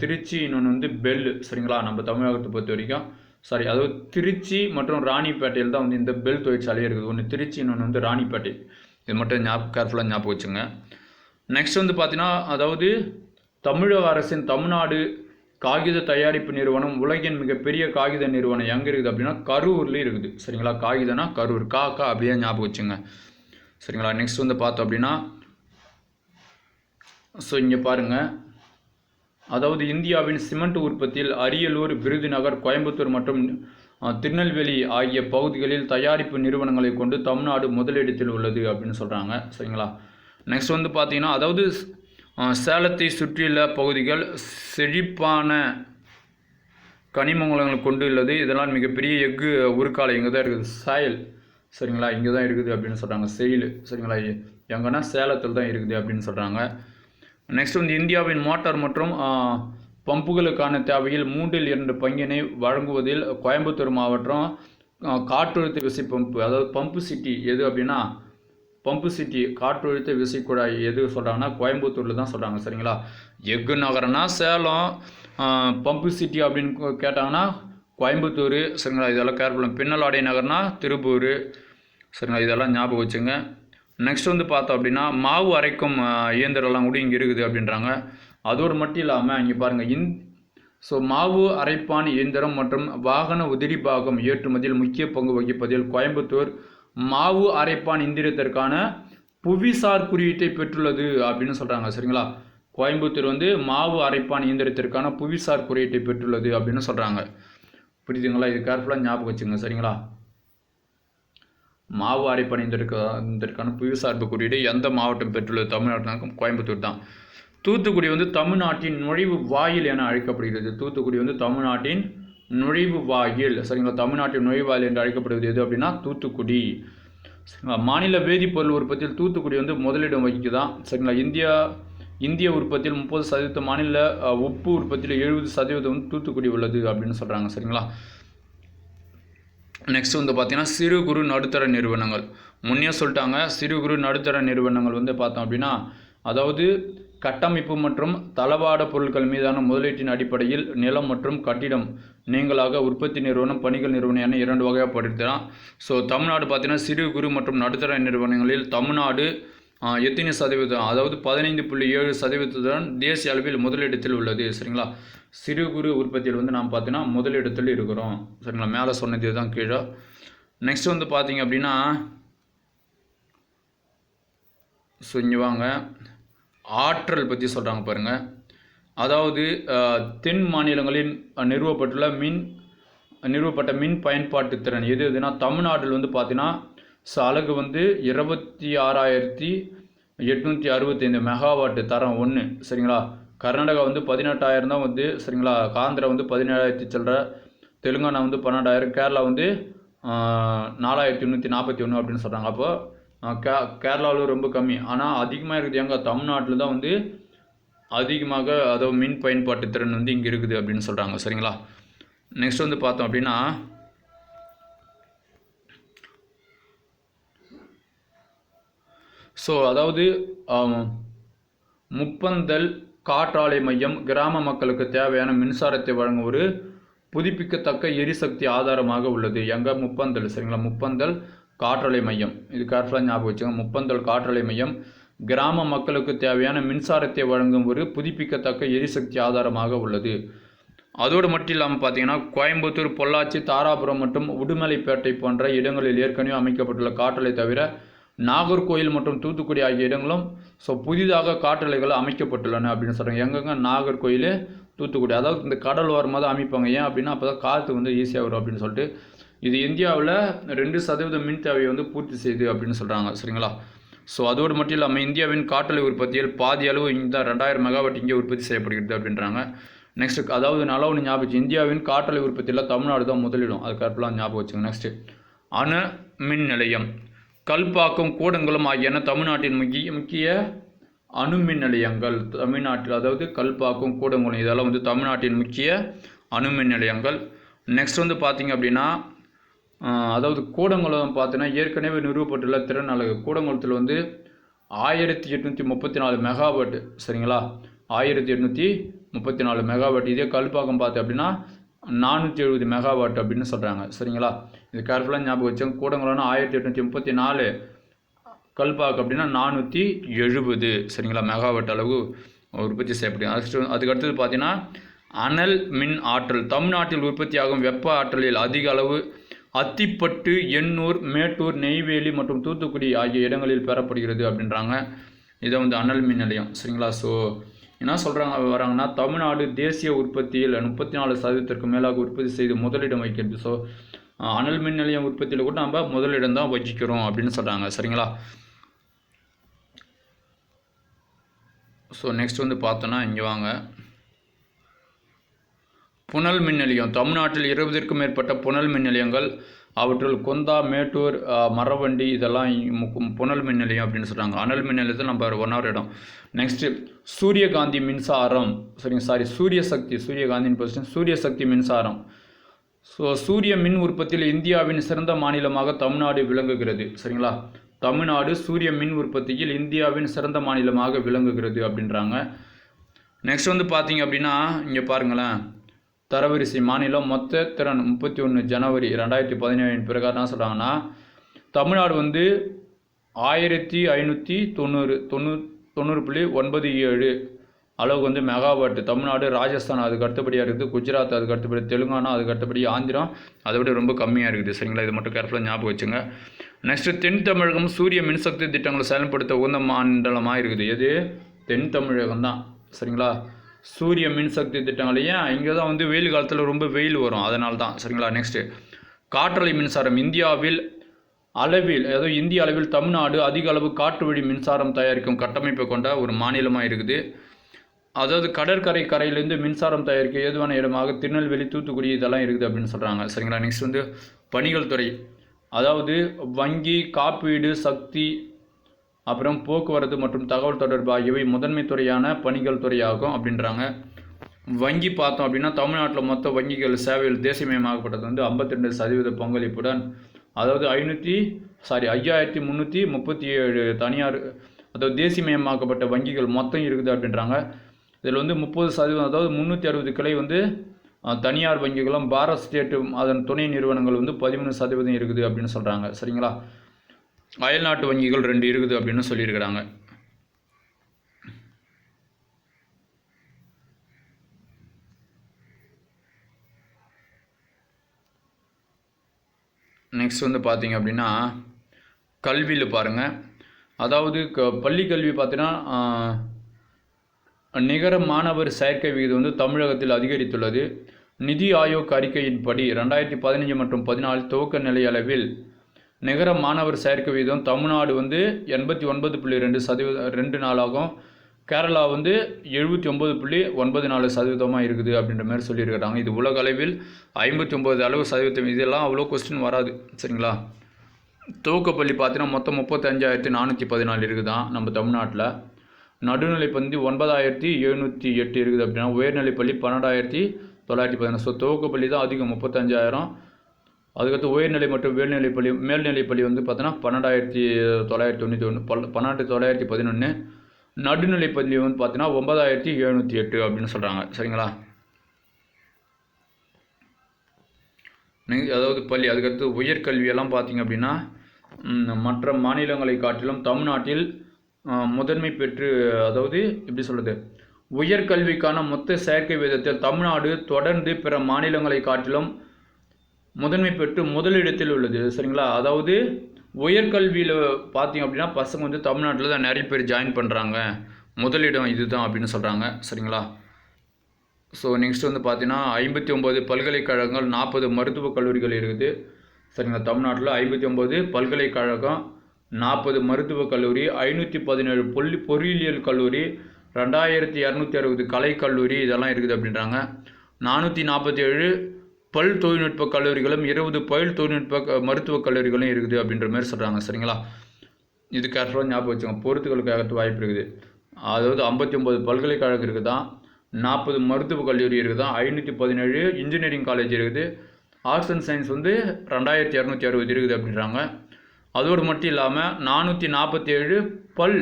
திருச்சி, இன்னொன்று வந்து பெல். சரிங்களா? நம்ம தமிழகத்தை பொறுத்த வரைக்கும் அதாவது திருச்சி மற்றும் ராணிப்பேட்டையில் தான் வந்து இந்த பெல் தொழிற்சாலையே இருக்குது. ஒன்று திருச்சி, இன்னொன்று வந்து ராணிப்பேட்டை. இது மட்டும் கேர்ஃபுல்லாக ஞாபகம் வச்சுங்க. நெக்ஸ்ட் வந்து பார்த்தீங்கன்னா, அதாவது தமிழக அரசின் தமிழ்நாடு காகித தயாரிப்பு நிறுவனம் உலகின் மிகப்பெரிய காகித நிறுவனம் எங்கே இருக்குது அப்படின்னா கரூரில் இருக்குது. சரிங்களா? காகிதனா கரூர், காக்கா அப்படியே ஞாபகம் வச்சுங்க. சரிங்களா? நெக்ஸ்ட் வந்து பார்த்தோம் அப்படின்னா, ஸோ இங்கே பாருங்கள், அதாவது இந்தியாவின் சிமெண்ட் உற்பத்தியில் அரியலூர், விருதுநகர், கோயம்புத்தூர் மற்றும் திருநெல்வேலி ஆகிய பகுதிகளில் தயாரிப்பு நிறுவனங்களை கொண்டு தமிழ்நாடு முதலிடத்தில் உள்ளது அப்படின்னு சொல்கிறாங்க. சரிங்களா. நெக்ஸ்ட் வந்து பார்த்தீங்கன்னா, அதாவது சேலத்தை சுற்றியுள்ள பகுதிகள் செழிப்பான கனிமங்களை கொண்டு உள்ளது. இதெல்லாம் மிகப்பெரிய எஃகு உருக்காலை இங்கே தான் இருக்குது. சாயல், சரிங்களா, இங்கே தான் இருக்குது அப்படின்னு சொல்கிறாங்க. செயில், சரிங்களா, எங்கன்னா சேலத்தில் தான் இருக்குது அப்படின்னு சொல்கிறாங்க. நெக்ஸ்ட் வந்து இந்தியாவின் மோட்டார் மற்றும் பம்புகளுக்கான தேவையில் 2/3 பங்கினை வழங்குவதில் கோயம்புத்தூர் மாவட்டம் காற்றழுத்த விசை பம்பு, அதாவது பம்பு சிட்டி எது அப்படின்னா, பம்பு சிட்டி காற்றழுத்த விசைக்குழாய் எது சொல்கிறாங்கன்னா கோயம்புத்தூரில் தான் சொல்கிறாங்க. சரிங்களா. எஃகு நகரம்னா சேலம், பம்பு சிட்டி அப்படின்னு கேட்டாங்கன்னா கோயம்புத்தூர். சரிங்களா. இதெல்லாம் கேர்ஃபுல்லாக. பின்னலாடை நகர்னா திருப்பூர். சரிங்களா. இதெல்லாம் ஞாபகம் வச்சுங்க. நெக்ஸ்ட் வந்து பார்த்தோம் அப்படின்னா, மாவு அரைக்கும் இயந்திரம்லாம் கூட இங்கே இருக்குது அப்படின்றாங்க. அதோடு மட்டும் இல்லாமல் இங்கே பாருங்கள், ஸோ மாவு அரைப்பான் இயந்திரம் மற்றும் வாகன உதிரி பாகம் ஏற்றுமதியில் முக்கிய பங்கு வகிப்பதில் கோயம்புத்தூர் மாவு அரைப்பான் இயந்திரத்திற்கான புவிசார் குறியீட்டை பெற்றுள்ளது அப்படின்னு சொல்கிறாங்க. சரிங்களா. கோயம்புத்தூர் வந்து மாவு அரைப்பான் இயந்திரத்திற்கான புவிசார் குறியீட்டை பெற்றுள்ளது அப்படின்னு சொல்கிறாங்க. புரியுதுங்களா. இது கேர்ஃபுல்லாக ஞாபகம் வச்சுங்க. சரிங்களா. மாவு அரைப்பான் இயந்திரத்திற்கான புவிசார்பு குறியீடு எந்த மாவட்டம் பெற்றுள்ளது? தமிழ்நாட்டிற்கும் கோயம்புத்தூர் தான். தூத்துக்குடி வந்து தமிழ்நாட்டின் நுழைவு வாயில் என அழைக்கப்படுகிறது. தூத்துக்குடி வந்து தமிழ்நாட்டின் நுழைவு வாயில். சரிங்களா. தமிழ்நாட்டின் நுழைவாயில் என்று அழைக்கப்படுவது எது அப்படின்னா தூத்துக்குடி. சரிங்களா. மாநில வேதிப்பொருள் உற்பத்தியில் தூத்துக்குடி வந்து முதலிடம் வகிக்குதான். சரிங்களா. இந்திய உற்பத்தியில் 30%, மாநில உப்பு உற்பத்தியில் 70% வந்து தூத்துக்குடி உள்ளது அப்படின்னு சொல்கிறாங்க. சரிங்களா. நெக்ஸ்ட் வந்து பார்த்தீங்கன்னா, சிறு குறு நடுத்தர நிறுவனங்கள். முன்னே சொல்லிட்டாங்க, சிறு குறு நடுத்தர நிறுவனங்கள் வந்து பார்த்தோம் அப்படின்னா, அதாவது கட்டமைப்பு மற்றும் தளவாட பொருட்கள் மீதான முதலீட்டின் அடிப்படையில் நிலம் மற்றும் கட்டிடம் நீங்களாக உற்பத்தி நிறுவனம், பணிகள் நிறுவனம் என 2 வகைப்படுத்தலாம். ஸோ தமிழ்நாடு பார்த்தீங்கன்னா சிறு குறு மற்றும் நடுத்தர நிறுவனங்களில் தமிழ்நாடு எத்தனை சதவீதம், அதாவது 15.7% தேசிய அளவில் முதலிடத்தில் உள்ளது. சரிங்களா. சிறு குறு உற்பத்தியில் வந்து நாம் பார்த்தீங்கன்னா முதலிடத்தில் இருக்கிறோம். சரிங்களா. மேலே சொன்னது தான் கீழே. நெக்ஸ்ட் வந்து பார்த்தீங்க அப்படின்னா, ஸோ இங்கே வாங்க, ஆற்றல் பற்றி சொல்கிறாங்க பாருங்கள். அதாவது தென் மாநிலங்களில் நிறுவப்பட்ட மின் பயன்பாட்டு திறன் எது எதுனா தமிழ்நாட்டில் வந்து பார்த்தீங்கன்னா அலகு வந்து 26,865 மெகாவாட்டு தரம் 1. சரிங்களா. கர்நாடகா வந்து 18,000 தான் வந்து. சரிங்களா. ஆந்திரா வந்து 17,000 சில்லற, தெலுங்கானா வந்து 12,000, கேரளா வந்து 4,841 அப்படின்னு சொல்கிறாங்க. அப்போ கேரளாவில் ரொம்ப கம்மி. ஆனால் அதிகமாக இருக்குது எங்கள் தமிழ்நாட்டில் தான் வந்து அதிகமாக, அதாவது மின் பயன்பாட்டு திறன் வந்து இங்கே இருக்குது அப்படின்னு சொல்கிறாங்க. சரிங்களா. நெக்ஸ்ட் வந்து பார்த்தோம் அப்படின்னா, ஸோ அதாவது முப்பந்தல் காற்றாலை மையம் கிராம மக்களுக்கு தேவையான மின்சாரத்தை வழங்கும் ஒரு புதுப்பிக்கத்தக்க எரிசக்தி ஆதாரமாக உள்ளது. எங்கே? முப்பந்தல். சரிங்களா. முப்பந்தல் காற்றாலை மையம். இது கேர்ஃபுல்லாக ஞாபகம் வச்சுங்க. முப்பந்தல் காற்றாலை மையம் கிராம மக்களுக்கு தேவையான மின்சாரத்தை வழங்கும் ஒரு புதுப்பிக்கத்தக்க எரிசக்தி ஆதாரமாக உள்ளது. அதோடு மட்டும் இல்லாமல் பார்த்தீங்கன்னா, கோயம்புத்தூர், பொள்ளாச்சி, தாராபுரம் மற்றும் உடுமலைப்பேட்டை போன்ற இடங்களில் ஏற்கனவே அமைக்கப்பட்டுள்ள காற்றலை தவிர நாகர்கோயில் மற்றும் தூத்துக்குடி ஆகிய இடங்களும் புதிதாக காற்றலைகள் அமைக்கப்பட்டுள்ளன அப்படின்னு சொல்கிறாங்க. எங்கெங்க? நாகர்கோயில், தூத்துக்குடி. அதாவது இந்த கடல் ஓரமாக தான் அமைப்பாங்க. ஏன் அப்படின்னா அப்போ தான் காற்று வந்து ஈஸியாக வரும் அப்படின்னு சொல்லிட்டு. இது இந்தியாவில் 2% மின் தேவையை வந்து பூர்த்தி செய்யுது அப்படின்னு சொல்கிறாங்க. சரிங்களா. ஸோ அதோடு மட்டும் இல்லாமல் இந்தியாவின் காற்றலை உற்பத்தியில் பாதி அளவு இந்த 2000 மெகாவாட் இங்கே உற்பத்தி செய்யப்படுகிறது அப்படின்றாங்க. நெக்ஸ்ட், அதாவது நல்லா ஒன்று ஞாபகம், இந்தியாவின் காற்றலை உற்பத்தியில் தமிழ்நாடு தான் முதலிடும். அது கரெக்டாக ஞாபகம் வச்சுங்க. நெக்ஸ்ட்டு, அணு மின் நிலையம். கல்பாக்கம், கூடங்குளம் ஆகியன தமிழ்நாட்டின் முக்கிய அணு மின் நிலையங்கள். தமிழ்நாட்டில், அதாவது கல்பாக்கம், கூடங்குளம் இதெல்லாம் வந்து தமிழ்நாட்டின் முக்கிய அணு மின் நிலையங்கள். நெக்ஸ்ட் வந்து பார்த்திங்க அப்படின்னா, அதாவது கூடங்குளம் பார்த்தீங்கன்னா ஏற்கனவே நிறுவப்பட்டுள்ள திறன் அலகு. கூடங்குளத்தில் வந்து 1834 மெகாவாட். சரிங்களா. 1834 மெகாவாட். இதே கல்பாக்கம் பார்த்து அப்படின்னா 470 மெகாவாட் அப்படின்னு சொல்கிறாங்க. சரிங்களா. இது கேர்ஃபுல்லாக ஞாபகம் வச்சோம். கூடங்குளம்னா 1834, கல்பாக்கம் அப்படின்னா 470. சரிங்களா. மெகாவாட் அளவு உற்பத்தி செய்யப்படுது. அதுக்கடுத்தது பார்த்தீங்கன்னா அனல் மின் ஆற்றல். தமிழ்நாட்டில் உற்பத்தியாகும் வெப்ப ஆற்றலில் அதிக அளவு அத்திப்பட்டு, எண்ணூர், மேட்டூர், நெய்வேலி மற்றும் தூத்துக்குடி ஆகிய இடங்களில் பெறப்படுகிறது அப்படின்றாங்க. இதை வந்து அனல் மின் நிலையம். சரிங்களா. ஸோ என்ன சொல்கிறாங்க வராங்கன்னா, தமிழ்நாடு தேசிய உற்பத்தியில் 34% மேலாக உற்பத்தி செய்து முதலிடம் வகிக்கிறது. ஸோ அனல் மின் நிலையம் உற்பத்தியில் கூட நம்ம முதலிடம் தான் வகிக்கிறோம் அப்படின்னு சொல்கிறாங்க. சரிங்களா? ஸோ நெக்ஸ்ட் வந்து பார்த்தோன்னா இங்கே வாங்க. புனல் மின் நிலையம். தமிழ்நாட்டில் 20க்கும் மேற்பட்ட புனல் மின் நிலையங்கள், அவற்றில் கொந்தா, மேட்டூர், மரவண்டி இதெல்லாம் புனல் மின் நிலையம் அப்படின்னு சொல்கிறாங்க. அனல் மின் நிலையத்தில் நம்ம 1 இடம். நெக்ஸ்ட்டு சூரியகாந்தி மின்சாரம். சரிங்க, சூரிய சக்தின்னு ஃபஸ்ட்டு சூரிய சக்தி மின்சாரம். ஸோ சூரிய மின் உற்பத்தியில் இந்தியாவின் சிறந்த மாநிலமாக தமிழ்நாடு விளங்குகிறது. சரிங்களா? தமிழ்நாடு சூரிய மின் உற்பத்தியில் இந்தியாவின் சிறந்த மாநிலமாக விளங்குகிறது அப்படின்றாங்க. நெக்ஸ்ட் வந்து பார்த்தீங்க அப்படின்னா இங்கே பாருங்களேன், தரவரிசை மாநிலம் மொத்த திறன் 31 ஜனவரி 2017 பிரகாரம் என்ன சொல்கிறாங்கன்னா, தமிழ்நாடு வந்து 1590.97 அளவுக்கு வந்து மெகாவாட். தமிழ்நாடு, ராஜஸ்தான் அதுக்கு அடுத்தபடியாக இருக்குது, குஜராத் அதுக்கு அடுத்தபடி, தெலுங்கானா அதுக்கு அடுத்தபடி, ஆந்திரம் அதை விட ரொம்ப கம்மியாக இருக்குது. சரிங்களா? இது மட்டும் கேர்ஃபுல்லாக ஞாபகம் வச்சுங்க. நெக்ஸ்ட்டு தென் தமிழகம் சூரிய மின்சக்தி திட்டங்களை செயல்படுத்த உகந்த மண்டலமாக இருக்குது. எது? தென் தமிழகம் தான். சரிங்களா? சூரிய மின்சக்தி திட்டங்களையும் இங்கே தான் வந்து வெயில் காலத்தில் ரொம்ப வெயில் வரும், அதனால தான். சரிங்களா? நெக்ஸ்ட்டு காற்றலை மின்சாரம். இந்திய அளவில் தமிழ்நாடு அதிக அளவு காற்று வழி மின்சாரம் தயாரிக்கும் கட்டமைப்பை கொண்ட ஒரு மாநிலமாக இருக்குது. அதாவது கரையிலேருந்து மின்சாரம் தயாரிக்க ஏதுவான இடமாக திருநெல்வேலி, தூத்துக்குடி இதெல்லாம் இருக்குது அப்படின்னு சொல்கிறாங்க. சரிங்களா? நெக்ஸ்ட் வந்து பணிகள் துறை. அதாவது வங்கி, காப்பீடு, சக்தி, அப்புறம் போக்குவரத்து மற்றும் தகவல் தொடர்பு ஆகியவை முதன்மை துறையான பணிகள் துறையாகும் அப்படின்றாங்க. வங்கி பார்த்தோம் அப்படின்னா, தமிழ்நாட்டில் மொத்த வங்கிகள் சேவைகள் தேசியமயமாக்கப்பட்டது வந்து 52% பங்களிப்புடன், அதாவது 5337 தனியார், அதாவது தேசியமயமாக்கப்பட்ட வங்கிகள் மொத்தம் இருக்குது அப்படின்றாங்க. இதில் வந்து 30%, அதாவது 360 கிளை வந்து தனியார் வங்கிகளும், பாரத் ஸ்டேட்டு அதன் துணை நிறுவனங்கள் வந்து 13% இருக்குது அப்படின்னு சொல்கிறாங்க. சரிங்களா? அயல்நாட்டு வங்கிகள் 2 இருக்குது அப்படின்னு சொல்லியிருக்கிறாங்க. நெக்ஸ்ட் வந்து பார்த்தீங்க அப்படின்னா கல்வியில் பாருங்கள். அதாவது பள்ளி கல்வி பார்த்தீங்கன்னா நிகர மாணவர் சேர்க்கை விகிதம் வந்து தமிழகத்தில் அதிகரித்துள்ளது. நிதி ஆயோக் அறிக்கையின்படி 2015 மற்றும் 2014 துவக்க நிலை அளவில் நிகர மாணவர் சேர்க்கை விகிதம் தமிழ்நாடு வந்து 89.2% கேரளா வந்து 79.94% இருக்குது அப்படின்ற மாதிரி சொல்லியிருக்கிறாங்க. இது உலக அளவில் 59%. இதெல்லாம் அவ்வளோ கொஸ்டின் வராது. சரிங்களா? துவக்கப்பள்ளி பார்த்தீங்கன்னா மொத்தம் 35,414 இருக்குதான் நம்ம தமிழ்நாட்டில். நடுநிலைப்பள்ளி 9,708 இருக்குது அப்படின்னா, உயர்நிலைப்பள்ளி 12,911. ஸோ துவக்கப்பள்ளி தான் அதிகம், 35,000. அதுக்கடுத்து உயர்நிலை மற்றும் மேல்நிலைப்பள்ளி வந்து பார்த்தோன்னா 12,991, 12,911. நடுநிலைப்பள்ளி வந்து பார்த்தீங்கன்னா 9,708 அப்படின்னு சொல்கிறாங்க. சரிங்களா? அதாவது பள்ளி. அதுக்கடுத்து உயர்கல்வியெல்லாம் பார்த்தீங்க அப்படின்னா மற்ற மாநிலங்களை காட்டிலும் தமிழ்நாட்டில் முதன்மை பெற்று, அதாவது எப்படி சொல்கிறது, உயர்கல்விக்கான மொத்த சேர்க்கை விகிதத்தில் தமிழ்நாடு தொடர்ந்து பிற மாநிலங்களை காட்டிலும் முதன்மை பெற்று முதலிடத்தில் உள்ளது. சரிங்களா? அதாவது உயர்கல்வியில் பார்த்தீங்க அப்படின்னா பசங்க வந்து தமிழ்நாட்டில் தான் நிறைய பேர் ஜாயின் பண்ணுறாங்க, முதலிடம் இதுதான் அப்படின்னு சொல்கிறாங்க. சரிங்களா? ஸோ நெக்ஸ்ட் வந்து பார்த்தீங்கன்னா 59 பல்கலைக்கழகங்கள், 40 மருத்துவக் கல்லூரிகள் இருக்குது. சரிங்களா? தமிழ்நாட்டில் 59 பல்கலைக்கழகம், 40 மருத்துவக் கல்லூரி, 517 பொறியியல் கல்லூரி, 2260 கலைக்கல்லூரி இதெல்லாம் இருக்குது அப்படின்றாங்க. 447 பல் தொழில்நுட்ப கல்லூரிகளும் 20 பல் தொழில்நுட்ப மருத்துவக் கல்லூரிகளும் இருக்குது அப்படின்ற மாதிரி சொல்கிறாங்க. சரிங்களா? இது கேர்ஃபுல்லாக ஞாபகம் வச்சுக்கோங்க, பொறுத்துக்களுக்கு ஆகிறது வாய்ப்பு இருக்குது. அதாவது 59 பல்கலைக்கழகம் இருக்குதான், 40 மருத்துவக் கல்லூரி இருக்குதான், 517 இன்ஜினியரிங் காலேஜ் இருக்குது, ஆர்ட்ஸ் அண்ட் சயின்ஸ் வந்து 2260 இருக்குது அப்படின்றாங்க. அதோடு மட்டும் இல்லாமல் 447 பல்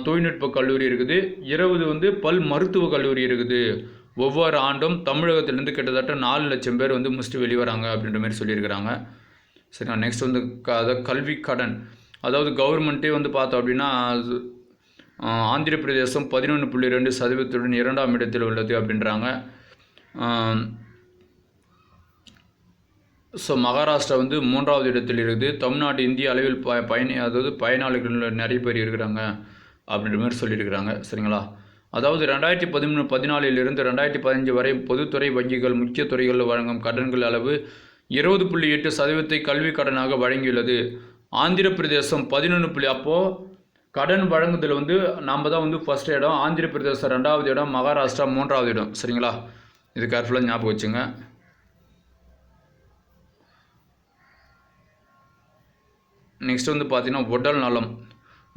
தொழில்நுட்ப கல்லூரி இருக்குது, 20 வந்து பல் மருத்துவக் கல்லூரி இருக்குது. ஒவ்வொரு ஆண்டும் தமிழகத்திலேருந்து கிட்டத்தட்ட 4 லட்சம் பேர் வந்து முடிச்சுட்டு வெளிவராங்க அப்படின்ற மாதிரி சொல்லியிருக்கிறாங்க. சரிங்களா? நெக்ஸ்ட் வந்து கல்வி கடன். அதாவது கவர்மெண்ட்டே வந்து பார்த்தோம் அப்படின்னா ஆந்திர பிரதேசம் 11.2% 2ஆம் இடத்தில் உள்ளது அப்படின்றாங்க. ஸோ மகாராஷ்டிரா வந்து 3வது இடத்தில் இருக்குது. தமிழ்நாடு இந்திய அளவில் அதாவது பயனாளிகள் நிறைய பேர் இருக்கிறாங்க அப்படின்ற மாதிரி சொல்லியிருக்கிறாங்க. சரிங்களா? அதாவது 2013-14 2015 வரை பொதுத்துறை வங்கிகள் முக்கிய துறைகளில் வழங்கும் கடன்கள் அளவு 20.8% கல்வி கடனாக வழங்கியுள்ளது. ஆந்திர பிரதேசம் 11. அப்போது கடன் வழங்குதல் வந்து நாம் தான் வந்து ஃபஸ்ட் இடம், ஆந்திர பிரதேசம் 2வது இடம், மகாராஷ்டிரா 3வது இடம். சரிங்களா? இது கேர்ஃபுல்லாக ஞாபகம் வச்சுங்க. நெக்ஸ்ட் வந்து பார்த்தீங்கன்னா உடல் நலம்.